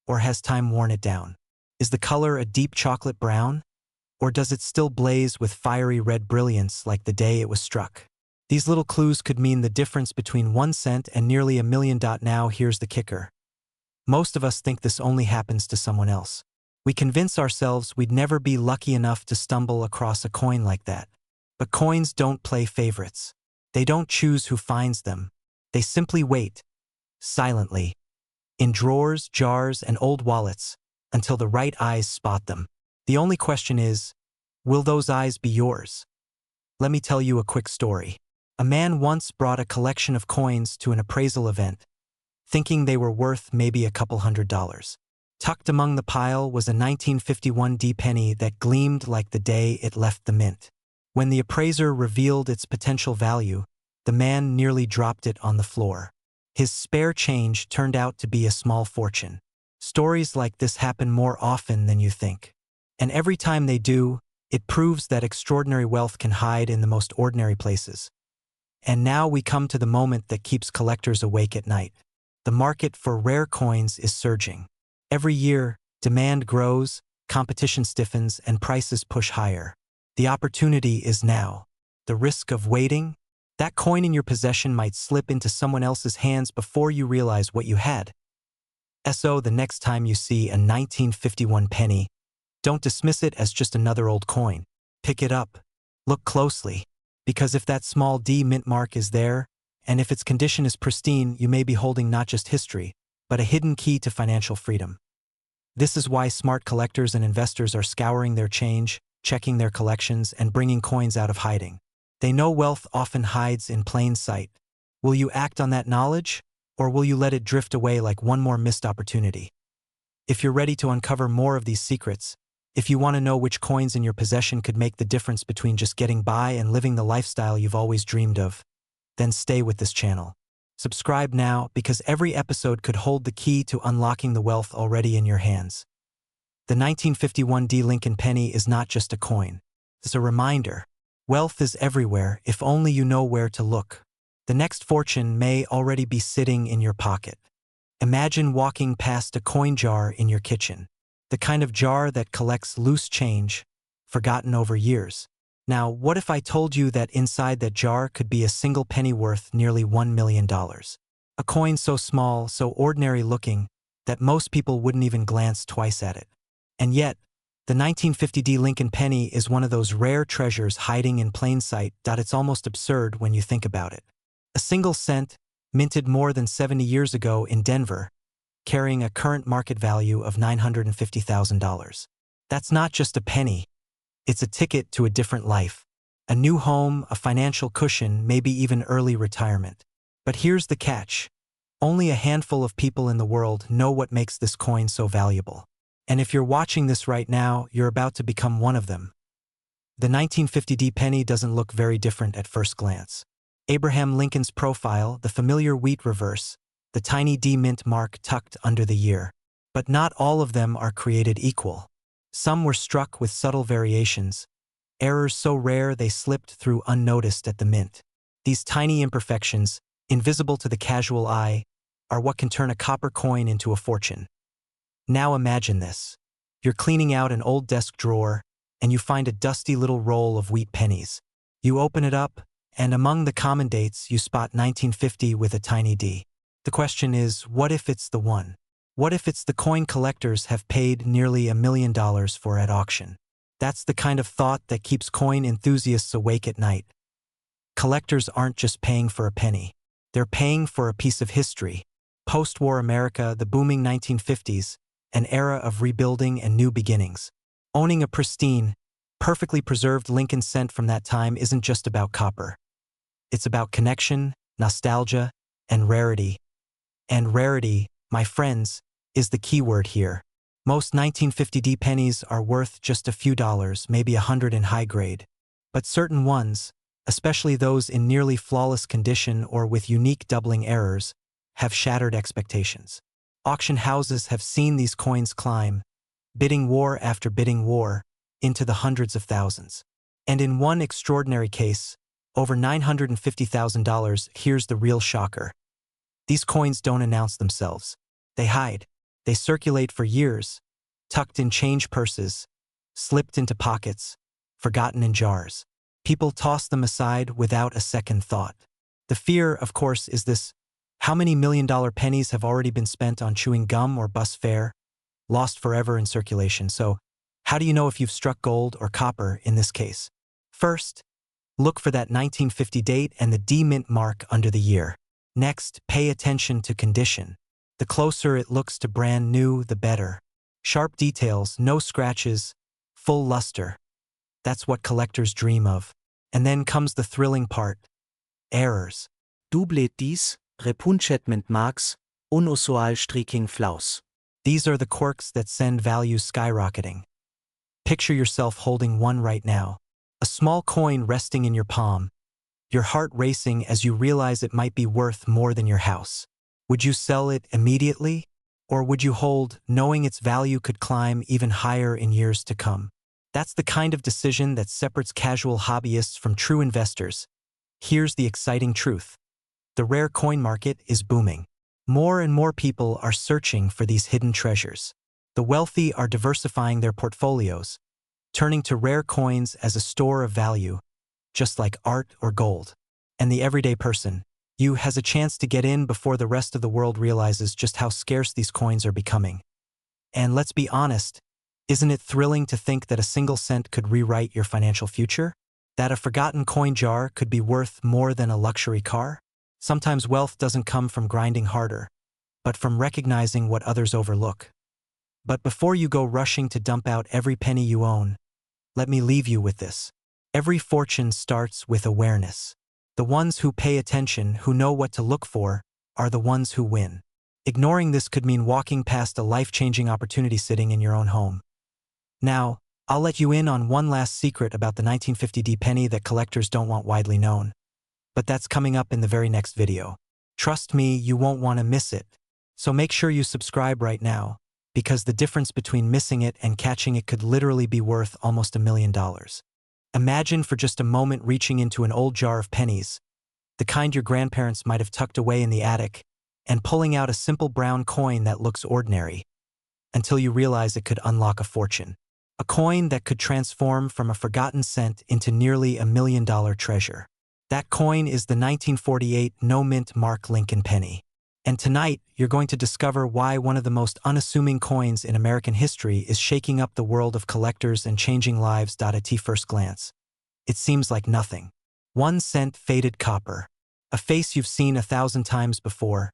or has time worn it down? Is the color a deep chocolate brown, or does it still blaze with fiery red brilliance like the day it was struck? These little clues could mean the difference between 1 cent and nearly $1 million. Now here's the kicker. Most of us think this only happens to someone else. We convince ourselves we'd never be lucky enough to stumble across a coin like that. But coins don't play favorites. They don't choose who finds them. They simply wait, silently, in drawers, jars, and old wallets, until the right eyes spot them. The only question is, will those eyes be yours? Let me tell you a quick story. A man once brought a collection of coins to an appraisal event, thinking they were worth maybe a couple $100s. Tucked among the pile was a 1951 D penny that gleamed like the day it left the mint. When the appraiser revealed its potential value, the man nearly dropped it on the floor. His spare change turned out to be a small fortune. Stories like this happen more often than you think. And every time they do, it proves that extraordinary wealth can hide in the most ordinary places. And now we come to the moment that keeps collectors awake at night. The market for rare coins is surging. Every year, demand grows, competition stiffens, and prices push higher. The opportunity is now. The risk of waiting? That coin in your possession might slip into someone else's hands before you realize what you had. So the next time you see a 1951 penny, don't dismiss it as just another old coin. Pick it up. Look closely. Because if that small D mint mark is there, and if its condition is pristine, you may be holding not just history, but a hidden key to financial freedom. This is why smart collectors and investors are scouring their change, checking their collections, and bringing coins out of hiding. They know wealth often hides in plain sight. Will you act on that knowledge, or will you let it drift away like one more missed opportunity? If you're ready to uncover more of these secrets, if you want to know which coins in your possession could make the difference between just getting by and living the lifestyle you've always dreamed of, then stay with this channel. Subscribe now, because every episode could hold the key to unlocking the wealth already in your hands. The 1951 D Lincoln penny is not just a coin. It's a reminder. Wealth is everywhere if only you know where to look. The next fortune may already be sitting in your pocket. Imagine walking past a coin jar in your kitchen. The kind of jar that collects loose change, forgotten over years. Now, what if I told you that inside that jar could be a single penny worth nearly $1 million? A coin so small, so ordinary looking, that most people wouldn't even glance twice at it. And yet, the 1950 D Lincoln penny is one of those rare treasures hiding in plain sight. It's almost absurd when you think about it. A single cent, minted more than 70 years ago in Denver, carrying a current market value of $950,000. That's not just a penny. It's a ticket to a different life. A new home, a financial cushion, maybe even early retirement. But here's the catch. Only a handful of people in the world know what makes this coin so valuable. And if you're watching this right now, you're about to become one of them. The 1950 penny doesn't look very different at first glance. Abraham Lincoln's profile, the familiar wheat reverse, the tiny D mint mark tucked under the year. But not all of them are created equal. Some were struck with subtle variations, errors so rare they slipped through unnoticed at the mint. These tiny imperfections, invisible to the casual eye, are what can turn a copper coin into a fortune. Now imagine this. You're cleaning out an old desk drawer, and you find a dusty little roll of wheat pennies. You open it up, and among the common dates you spot 1950 with a tiny D. The question is, what if it's the one? What if it's the coin collectors have paid nearly $1 million for at auction? That's the kind of thought that keeps coin enthusiasts awake at night. Collectors aren't just paying for a penny. They're paying for a piece of history. Post-war America, the booming 1950s, an era of rebuilding and new beginnings. Owning a pristine, perfectly preserved Lincoln cent from that time isn't just about copper. It's about connection, nostalgia, and rarity. And rarity, my friends, is the key word here. Most 1950 pennies are worth just a few dollars, maybe $100 in high grade. But certain ones, especially those in nearly flawless condition or with unique doubling errors, have shattered expectations. Auction houses have seen these coins climb, bidding war after bidding war, into the hundreds of thousands. And in one extraordinary case, over $950,000, here's the real shocker. These coins don't announce themselves. They hide. They circulate for years, tucked in change purses, slipped into pockets, forgotten in jars. People toss them aside without a second thought. The fear, of course, is this: how many million-dollar pennies have already been spent on chewing gum or bus fare, lost forever in circulation? So, how do you know if you've struck gold or copper in this case? First, look for that 1950 date and the D mint mark under the year. Next, pay attention to condition. The closer it looks to brand new, the better. Sharp details, no scratches, full luster. That's what collectors dream of. And then comes the thrilling part: errors. Doublet dies, repunchetment marks, unusual streaking flaws. These are the quirks that send values skyrocketing. Picture yourself holding one right now. A small coin resting in your palm. Your heart racing as you realize it might be worth more than your house. Would you sell it immediately? Or would you hold, knowing its value could climb even higher in years to come? That's the kind of decision that separates casual hobbyists from true investors. Here's the exciting truth. The rare coin market is booming. More and more people are searching for these hidden treasures. The wealthy are diversifying their portfolios, turning to rare coins as a store of value, just like art or gold. And the everyday person, you, has a chance to get in before the rest of the world realizes just how scarce these coins are becoming. And let's be honest, isn't it thrilling to think that a single cent could rewrite your financial future? That a forgotten coin jar could be worth more than a luxury car? Sometimes wealth doesn't come from grinding harder, but from recognizing what others overlook. But before you go rushing to dump out every penny you own, let me leave you with this. Every fortune starts with awareness. The ones who pay attention, who know what to look for, are the ones who win. Ignoring this could mean walking past a life-changing opportunity sitting in your own home. Now, I'll let you in on one last secret about the 1950 penny that collectors don't want widely known. But that's coming up in the very next video. Trust me, you won't want to miss it. So make sure you subscribe right now, because the difference between missing it and catching it could literally be worth almost $1 million. Imagine for just a moment reaching into an old jar of pennies, the kind your grandparents might have tucked away in the attic, and pulling out a simple brown coin that looks ordinary, until you realize it could unlock a fortune. A coin that could transform from a forgotten cent into nearly $1 million treasure. That coin is the 1948 no-mint mark Lincoln penny. And tonight, you're going to discover why one of the most unassuming coins in American history is shaking up the world of collectors and changing lives. At first glance, it seems like nothing. 1 cent faded copper. A face you've seen 1,000 times before.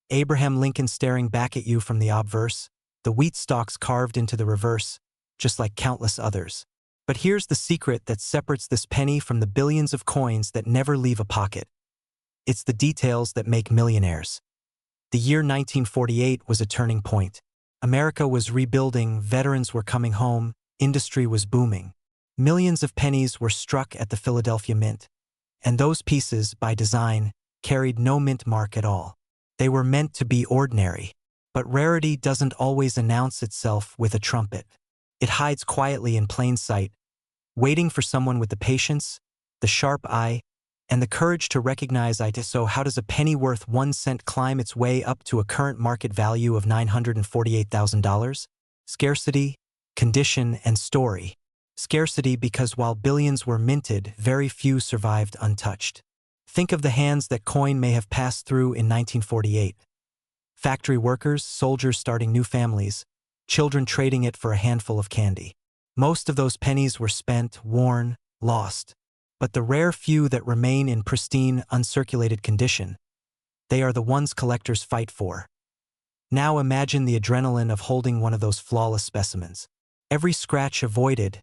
Abraham Lincoln staring back at you from the obverse, the wheat stalks carved into the reverse, just like countless others. But here's the secret that separates this penny from the billions of coins that never leave a pocket. It's the details that make millionaires. The year 1948 was a turning point. America was rebuilding, veterans were coming home, industry was booming. Millions of pennies were struck at the Philadelphia Mint. And those pieces, by design, carried no mint mark at all. They were meant to be ordinary. But rarity doesn't always announce itself with a trumpet. It hides quietly in plain sight, waiting for someone with the patience, the sharp eye, and the courage to recognize it. So how does a penny worth 1 cent climb its way up to a current market value of $948,000? Scarcity, condition, and story. Scarcity because while billions were minted, very few survived untouched. Think of the hands that coin may have passed through in 1948. Factory workers, soldiers starting new families, children trading it for a handful of candy. Most of those pennies were spent, worn, lost. But the rare few that remain in pristine, uncirculated condition, they are the ones collectors fight for. Now imagine the adrenaline of holding one of those flawless specimens. Every scratch avoided,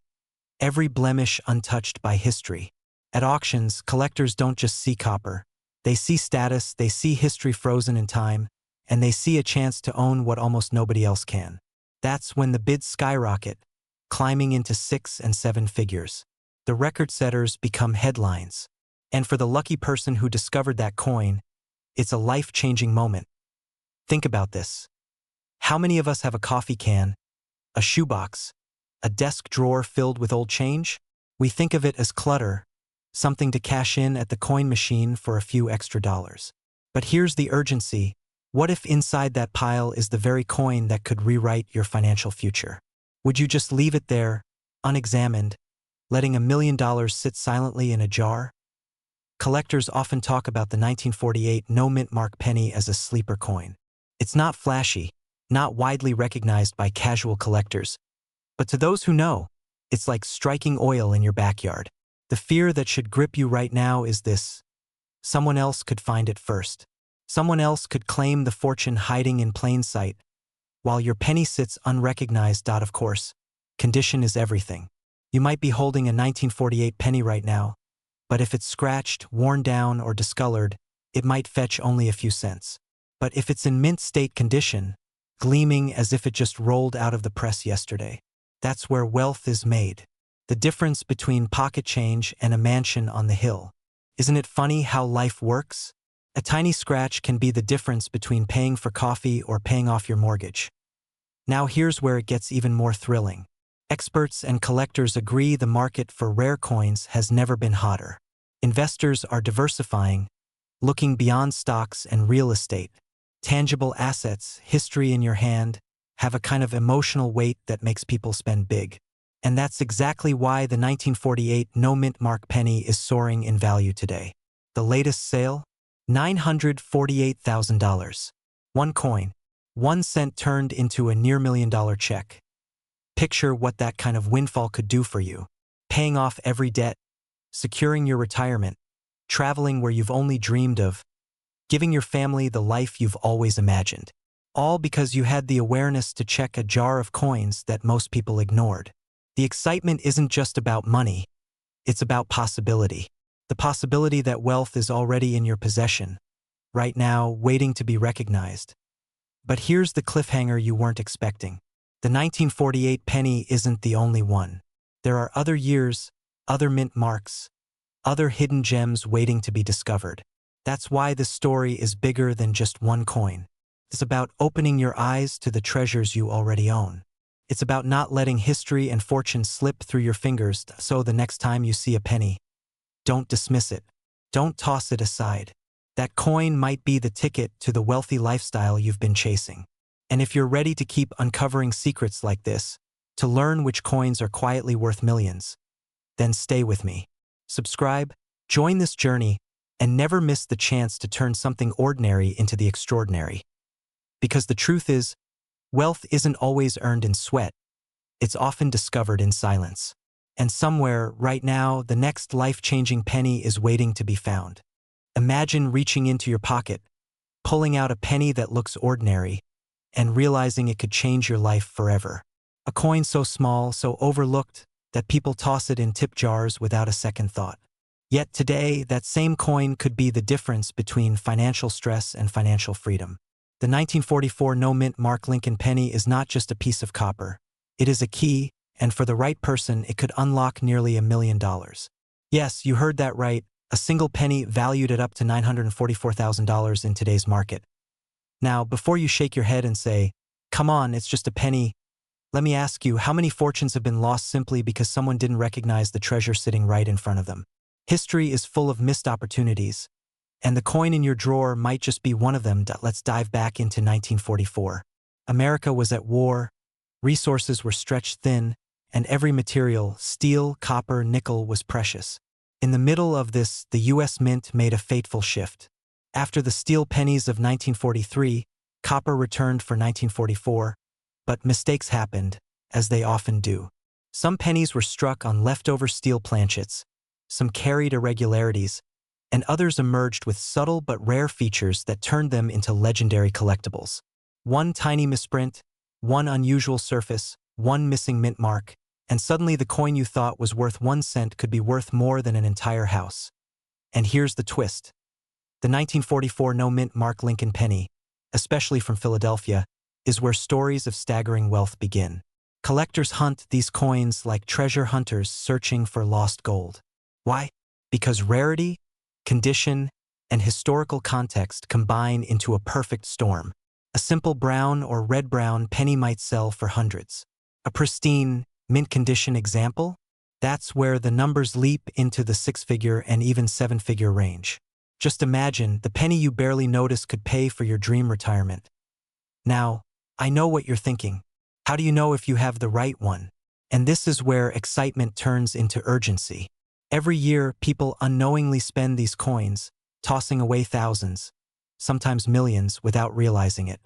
every blemish untouched by history. At auctions, collectors don't just see copper. They see status, they see history frozen in time, and they see a chance to own what almost nobody else can. That's when the bids skyrocket, climbing into 6 and 7 figures. The record setters become headlines. And for the lucky person who discovered that coin, it's a life-changing moment. Think about this. How many of us have a coffee can, a shoebox, a desk drawer filled with old change? We think of it as clutter, something to cash in at the coin machine for a few extra dollars. But here's the urgency. What if inside that pile is the very coin that could rewrite your financial future? Would you just leave it there, unexamined, letting $1 million sit silently in a jar? Collectors often talk about the 1948 no-mint mark penny as a sleeper coin. It's not flashy, not widely recognized by casual collectors. But to those who know, it's like striking oil in your backyard. The fear that should grip you right now is this: someone else could find it first. Someone else could claim the fortune hiding in plain sight, while your penny sits unrecognized. Of course, condition is everything. You might be holding a 1948 penny right now, but if it's scratched, worn down, or discolored, it might fetch only a few cents. But if it's in mint state condition, gleaming as if it just rolled out of the press yesterday, that's where wealth is made. The difference between pocket change and a mansion on the hill. Isn't it funny how life works? A tiny scratch can be the difference between paying for coffee or paying off your mortgage. Now here's where it gets even more thrilling. Experts and collectors agree the market for rare coins has never been hotter. Investors are diversifying, looking beyond stocks and real estate. Tangible assets, history in your hand, have a kind of emotional weight that makes people spend big. And that's exactly why the 1948 no-mint mark penny is soaring in value today. The latest sale? $948,000. One coin, 1 cent turned into a near $1 million check. Picture what that kind of windfall could do for you. Paying off every debt, securing your retirement, traveling where you've only dreamed of, giving your family the life you've always imagined. All because you had the awareness to check a jar of coins that most people ignored. The excitement isn't just about money, it's about possibility. The possibility that wealth is already in your possession, right now, waiting to be recognized. But here's the cliffhanger you weren't expecting. The 1948 penny isn't the only one. There are other years, other mint marks, other hidden gems waiting to be discovered. That's why this story is bigger than just one coin. It's about opening your eyes to the treasures you already own. It's about not letting history and fortune slip through your fingers, so the next time you see a penny, don't dismiss it. Don't toss it aside. That coin might be the ticket to the wealthy lifestyle you've been chasing. And if you're ready to keep uncovering secrets like this, to learn which coins are quietly worth millions, then stay with me. Subscribe, join this journey, and never miss the chance to turn something ordinary into the extraordinary. Because the truth is, wealth isn't always earned in sweat. It's often discovered in silence. And somewhere, right now, the next life-changing penny is waiting to be found. Imagine reaching into your pocket, pulling out a penny that looks ordinary, and realizing it could change your life forever. A coin so small, so overlooked, that people toss it in tip jars without a second thought. Yet today, that same coin could be the difference between financial stress and financial freedom. The 1944 no-mint Mark Lincoln penny is not just a piece of copper. It is a key, and for the right person, it could unlock nearly $1 million. Yes, you heard that right, a single penny valued at up to $944,000 in today's market. Now, before you shake your head and say, "Come on, it's just a penny," let me ask you, how many fortunes have been lost simply because someone didn't recognize the treasure sitting right in front of them? History is full of missed opportunities, and the coin in your drawer might just be one of them. Let's dive back into 1944. America was at war, resources were stretched thin, and every material, steel, copper, nickel, was precious. In the middle of this, the U.S. Mint made a fateful shift. After the steel pennies of 1943, copper returned for 1944, but mistakes happened, as they often do. Some pennies were struck on leftover steel planchets, some carried irregularities, and others emerged with subtle but rare features that turned them into legendary collectibles. One tiny misprint, one unusual surface, one missing mint mark, and suddenly the coin you thought was worth 1 cent could be worth more than an entire house. And here's the twist. The 1944 no-mint Mark Lincoln penny, especially from Philadelphia, is where stories of staggering wealth begin. Collectors hunt these coins like treasure hunters searching for lost gold. Why? Because rarity, condition, and historical context combine into a perfect storm. A simple brown or red-brown penny might sell for hundreds. A pristine, mint-condition example? That's where the numbers leap into the six-figure and even seven-figure range. Just imagine, the penny you barely notice could pay for your dream retirement. Now, I know what you're thinking. How do you know if you have the right one? And this is where excitement turns into urgency. Every year, people unknowingly spend these coins, tossing away thousands, sometimes millions, without realizing it.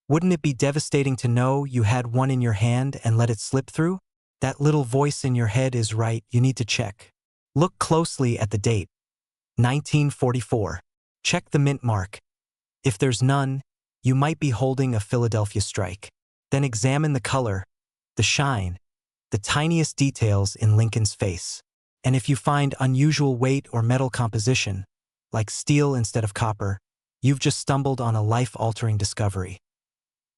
Wouldn't it be devastating to know you had one in your hand and let it slip through? That little voice in your head is right, you need to check. Look closely at the date. 1944. Check the mint mark. If there's none, you might be holding a Philadelphia strike. Then examine the color, the shine, the tiniest details in Lincoln's face. And if you find unusual weight or metal composition, like steel instead of copper, you've just stumbled on a life-altering discovery.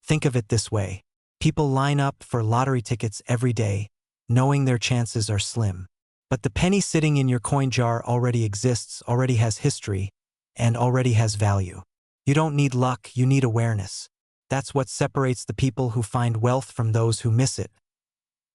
Think of it this way. People line up for lottery tickets every day, knowing their chances are slim. But the penny sitting in your coin jar already exists, already has history, and already has value. You don't need luck, you need awareness. That's what separates the people who find wealth from those who miss it.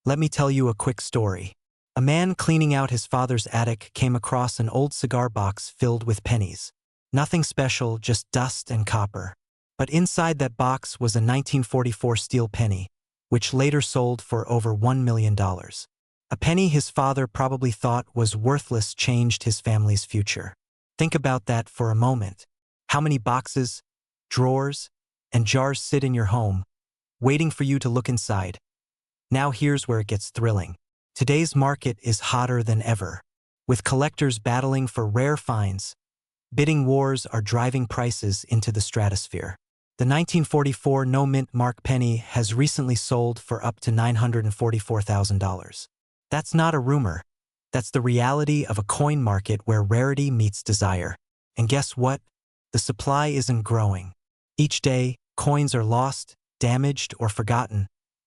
Let me tell you a quick story. A man cleaning out his father's attic came across an old cigar box filled with pennies. Nothing special, just dust and copper. But inside that box was a 1944 steel penny, which later sold for over $1 million. A penny his father probably thought was worthless changed his family's future. Think about that for a moment. How many boxes, drawers, and jars sit in your home, waiting for you to look inside? Now here's where it gets thrilling. Today's market is hotter than ever. With collectors battling for rare finds, bidding wars are driving prices into the stratosphere. The 1944 no-mint Mark penny has recently sold for up to $944,000. That's not a rumor. That's the reality of a coin market where rarity meets desire. And guess what? The supply isn't growing. Each day, coins are lost, damaged, or forgotten,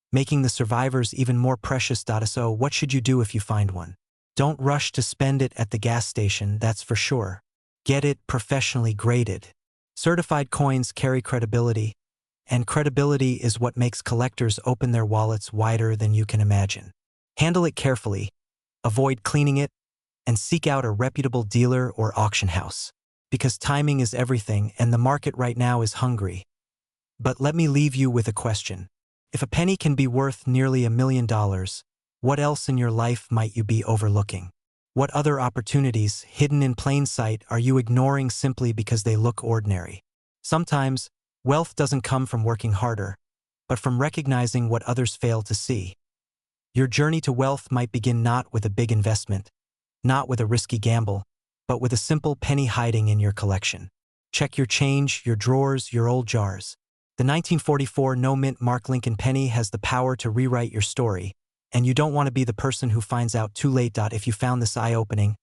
making the survivors even more precious. So what should you do if you find one? Don't rush to spend it at the gas station, that's for sure. Get it professionally graded. Certified coins carry credibility, and credibility is what makes collectors open their wallets wider than you can imagine. Handle it carefully, avoid cleaning it, and seek out a reputable dealer or auction house. Because timing is everything, and the market right now is hungry. But let me leave you with a question. If a penny can be worth nearly $1 million, what else in your life might you be overlooking? What other opportunities, hidden in plain sight, are you ignoring simply because they look ordinary? Sometimes, wealth doesn't come from working harder, but from recognizing what others fail to see. Your journey to wealth might begin not with a big investment, not with a risky gamble, but with a simple penny hiding in your collection. Check your change, your drawers, your old jars. The 1944 no-mint Mark Lincoln penny has the power to rewrite your story, and you don't want to be the person who finds out too late. If you found this eye-opening,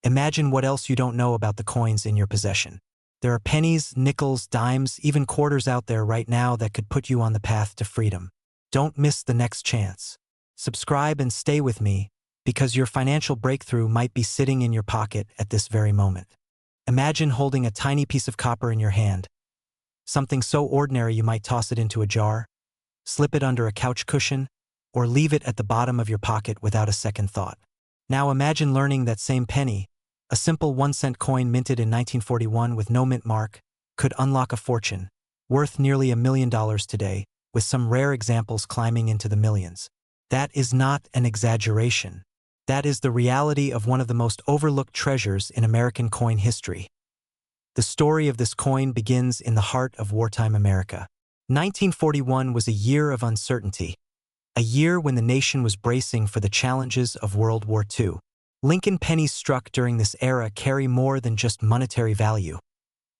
imagine what else you don't know about the coins in your possession. There are pennies, nickels, dimes, even quarters out there right now that could put you on the path to freedom. Don't miss the next chance. Subscribe and stay with me, because your financial breakthrough might be sitting in your pocket at this very moment. Imagine holding a tiny piece of copper in your hand. Something so ordinary you might toss it into a jar, slip it under a couch cushion, or leave it at the bottom of your pocket without a second thought. Now imagine learning that same penny, a simple 1-cent coin minted in 1941 with no mint mark, could unlock a fortune, worth nearly $1 million today, with some rare examples climbing into the millions. That is not an exaggeration. That is the reality of one of the most overlooked treasures in American coin history. The story of this coin begins in the heart of wartime America. 1941 was a year of uncertainty, a year when the nation was bracing for the challenges of World War II. Lincoln pennies struck during this era carry more than just monetary value.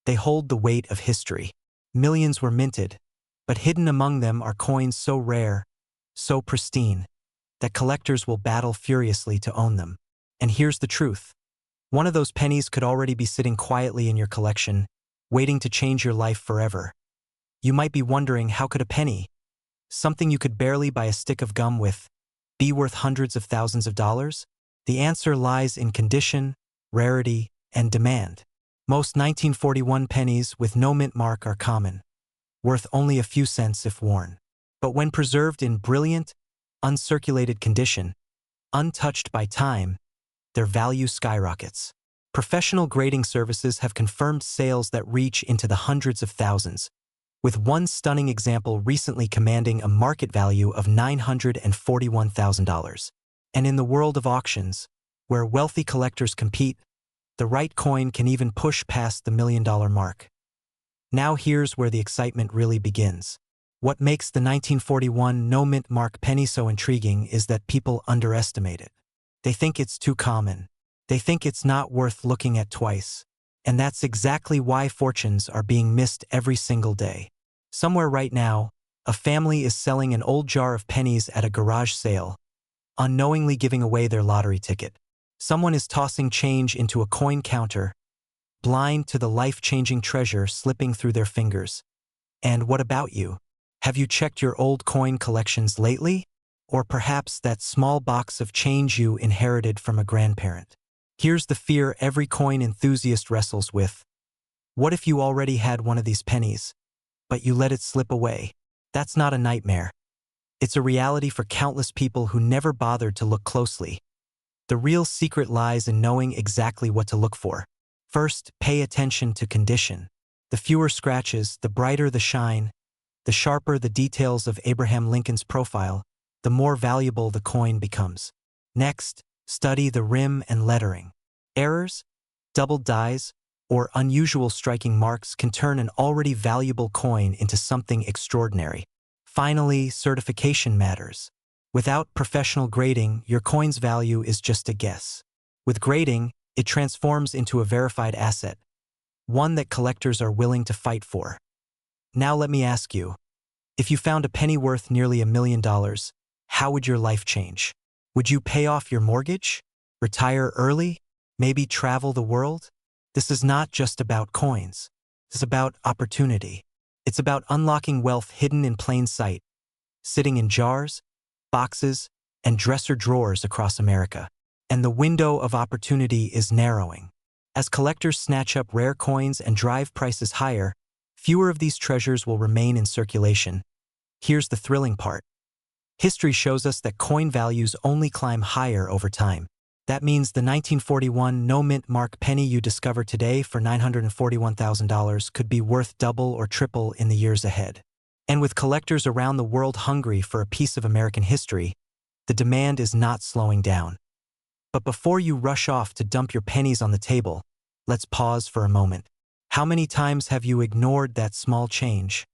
They hold the weight of history. Millions were minted, but hidden among them are coins so rare, so pristine, that collectors will battle furiously to own them. And here's the truth. One of those pennies could already be sitting quietly in your collection, waiting to change your life forever. You might be wondering, how could a penny, something you could barely buy a stick of gum with, be worth hundreds of thousands of dollars? The answer lies in condition, rarity, and demand. Most 1941 pennies with no mint mark are common, worth only a few cents if worn. But when preserved in brilliant, uncirculated condition, untouched by time, their value skyrockets. Professional grading services have confirmed sales that reach into the hundreds of thousands, with one stunning example recently commanding a market value of $941,000. And in the world of auctions, where wealthy collectors compete, the right coin can even push past the $1 million mark. Now here's where the excitement really begins. What makes the 1941 no-mint mark penny so intriguing is that people underestimate it. They think it's too common. They think it's not worth looking at twice. And that's exactly why fortunes are being missed every single day. Somewhere right now, a family is selling an old jar of pennies at a garage sale, unknowingly giving away their lottery ticket. Someone is tossing change into a coin counter, blind to the life-changing treasure slipping through their fingers. And what about you? Have you checked your old coin collections lately? Or perhaps that small box of change you inherited from a grandparent? Here's the fear every coin enthusiast wrestles with. What if you already had one of these pennies, but you let it slip away? That's not a nightmare. It's a reality for countless people who never bothered to look closely. The real secret lies in knowing exactly what to look for. First, pay attention to condition. The fewer scratches, the brighter the shine, the sharper the details of Abraham Lincoln's profile, the more valuable the coin becomes. Next, study the rim and lettering. Errors, doubled dies, or unusual striking marks can turn an already valuable coin into something extraordinary. Finally, certification matters. Without professional grading, your coin's value is just a guess. With grading, it transforms into a verified asset, one that collectors are willing to fight for. Now let me ask you, if you found a penny worth nearly $1 million, how would your life change? Would you pay off your mortgage? Retire early? Maybe travel the world? This is not just about coins. It's about opportunity. It's about unlocking wealth hidden in plain sight, sitting in jars, boxes, and dresser drawers across America. And the window of opportunity is narrowing. As collectors snatch up rare coins and drive prices higher, fewer of these treasures will remain in circulation. Here's the thrilling part. History shows us that coin values only climb higher over time. That means the 1941 no-mint mark penny you discover today for $941,000 could be worth double or triple in the years ahead. And with collectors around the world hungry for a piece of American history, the demand is not slowing down. But before you rush off to dump your pennies on the table, let's pause for a moment. How many times have you ignored that small change,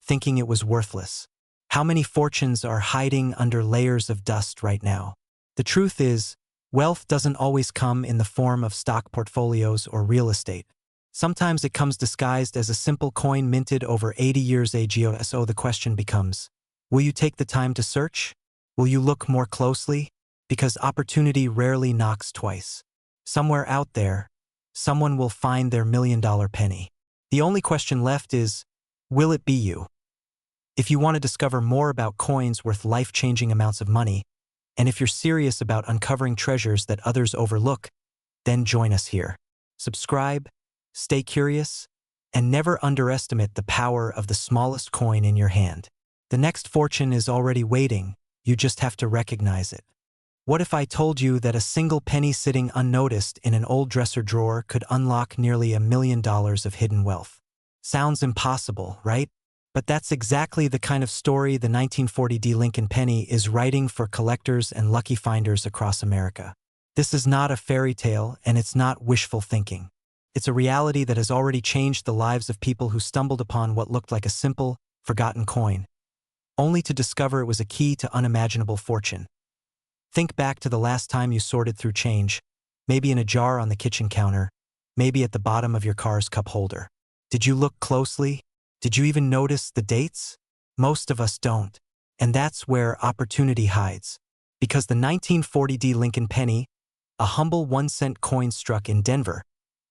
thinking it was worthless? How many fortunes are hiding under layers of dust right now? The truth is, wealth doesn't always come in the form of stock portfolios or real estate. Sometimes it comes disguised as a simple coin minted over 80 years ago, so the question becomes, will you take the time to search? Will you look more closely? Because opportunity rarely knocks twice. Somewhere out there, someone will find their $1,000,000 penny. The only question left is, will it be you? If you want to discover more about coins worth life-changing amounts of money, and if you're serious about uncovering treasures that others overlook, then join us here. Subscribe, stay curious, and never underestimate the power of the smallest coin in your hand. The next fortune is already waiting, you just have to recognize it. What if I told you that a single penny sitting unnoticed in an old dresser drawer could unlock nearly $1,000,000 of hidden wealth? Sounds impossible, right? But that's exactly the kind of story the 1940 Lincoln penny is writing for collectors and lucky finders across America. This is not a fairy tale, and it's not wishful thinking. It's a reality that has already changed the lives of people who stumbled upon what looked like a simple, forgotten coin, only to discover it was a key to unimaginable fortune. Think back to the last time you sorted through change, maybe in a jar on the kitchen counter, maybe at the bottom of your car's cup holder. Did you look closely? Did you even notice the dates? Most of us don't. And that's where opportunity hides. Because the 1940 Lincoln penny, a humble 1-cent coin struck in Denver,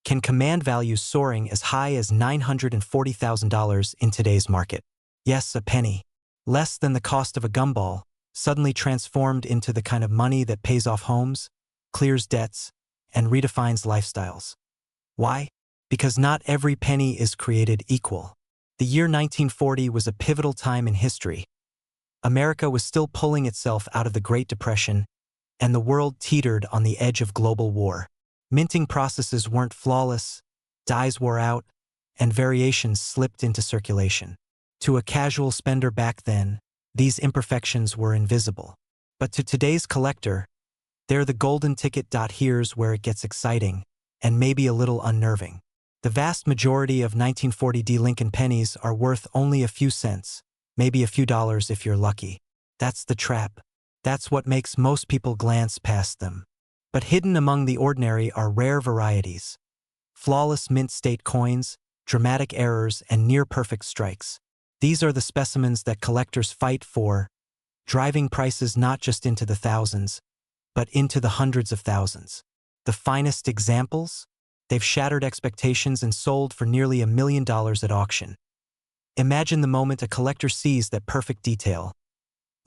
can command values soaring as high as $940,000 in today's market. Yes, a penny, less than the cost of a gumball, suddenly transformed into the kind of money that pays off homes, clears debts, and redefines lifestyles. Why? Because not every penny is created equal. The year 1940 was a pivotal time in history. America was still pulling itself out of the Great Depression, and the world teetered on the edge of global war. Minting processes weren't flawless, dies wore out, and variations slipped into circulation. To a casual spender back then, these imperfections were invisible. But to today's collector, they're the golden ticket. Here's where it gets exciting, and maybe a little unnerving. The vast majority of 1940 Lincoln pennies are worth only a few cents, maybe a few dollars if you're lucky. That's the trap. That's what makes most people glance past them. But hidden among the ordinary are rare varieties. Flawless mint state coins, dramatic errors, and near-perfect strikes. These are the specimens that collectors fight for, driving prices not just into the thousands, but into the hundreds of thousands. The finest examples? They've shattered expectations and sold for nearly $1,000,000 at auction. Imagine the moment a collector sees that perfect detail.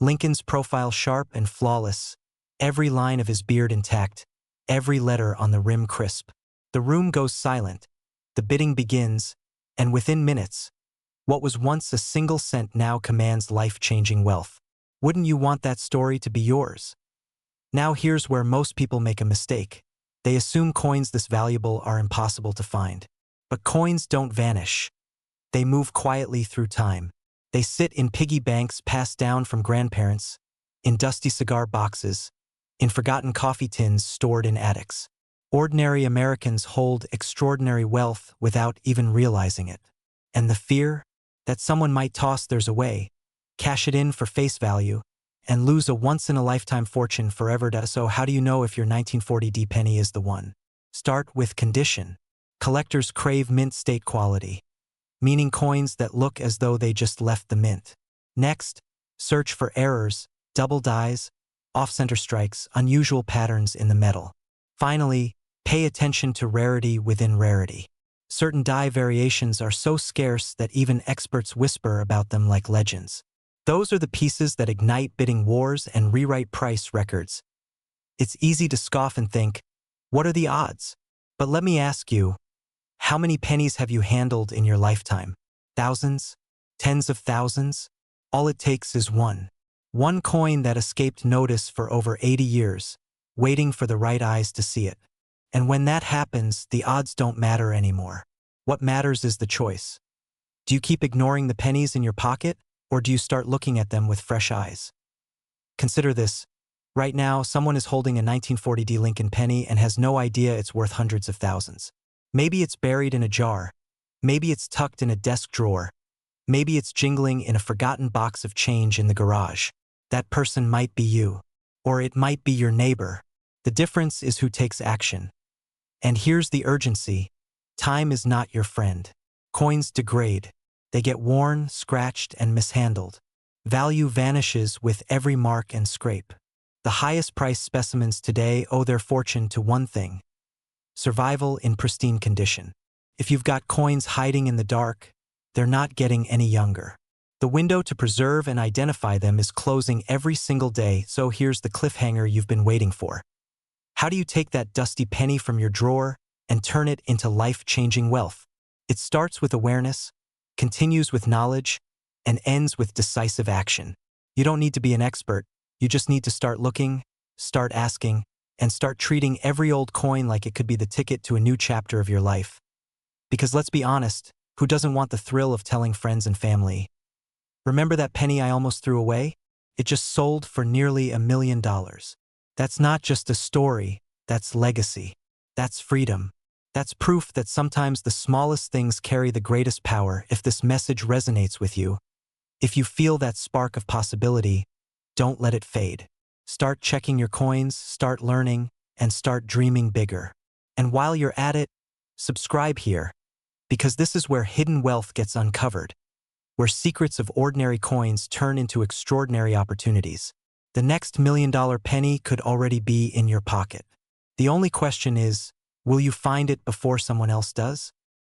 Lincoln's profile sharp and flawless, every line of his beard intact, every letter on the rim crisp. The room goes silent, the bidding begins, and within minutes, what was once a single cent now commands life-changing wealth. Wouldn't you want that story to be yours? Now here's where most people make a mistake. They assume coins this valuable are impossible to find. But coins don't vanish. They move quietly through time. They sit in piggy banks passed down from grandparents, in dusty cigar boxes, in forgotten coffee tins stored in attics. Ordinary Americans hold extraordinary wealth without even realizing it. And the fear that someone might toss theirs away, cash it in for face value, and lose a once-in-a-lifetime fortune forever. So how do you know if your 1940 penny is the one? Start with condition. Collectors crave mint state quality, meaning coins that look as though they just left the mint. Next, search for errors, double dies, off-center strikes, unusual patterns in the metal. Finally, pay attention to rarity within rarity. Certain die variations are so scarce that even experts whisper about them like legends. Those are the pieces that ignite bidding wars and rewrite price records. It's easy to scoff and think, what are the odds? But let me ask you, how many pennies have you handled in your lifetime? Thousands? Tens of thousands? All it takes is one. One coin that escaped notice for over 80 years, waiting for the right eyes to see it. And when that happens, the odds don't matter anymore. What matters is the choice. Do you keep ignoring the pennies in your pocket? Or do you start looking at them with fresh eyes? Consider this. Right now, someone is holding a 1940 Lincoln penny and has no idea it's worth hundreds of thousands. Maybe it's buried in a jar. Maybe it's tucked in a desk drawer. Maybe it's jingling in a forgotten box of change in the garage. That person might be you. Or it might be your neighbor. The difference is who takes action. And here's the urgency. Time is not your friend. Coins degrade. They get worn, scratched, and mishandled. Value vanishes with every mark and scrape. The highest priced specimens today owe their fortune to one thing: survival in pristine condition. If you've got coins hiding in the dark, they're not getting any younger. The window to preserve and identify them is closing every single day, so here's the cliffhanger you've been waiting for. How do you take that dusty penny from your drawer and turn it into life-changing wealth? It starts with awareness, continues with knowledge, and ends with decisive action. You don't need to be an expert. You just need to start looking, start asking, and start treating every old coin like it could be the ticket to a new chapter of your life. Because let's be honest, who doesn't want the thrill of telling friends and family, "Remember that penny I almost threw away? It just sold for nearly $1 million." That's not just a story, that's legacy. That's freedom. That's proof that sometimes the smallest things carry the greatest power. If this message resonates with you, if you feel that spark of possibility, don't let it fade. Start checking your coins, start learning, and start dreaming bigger. And while you're at it, subscribe here, because this is where hidden wealth gets uncovered, where secrets of ordinary coins turn into extraordinary opportunities. The next $1 million penny could already be in your pocket. The only question is, will you find it before someone else does?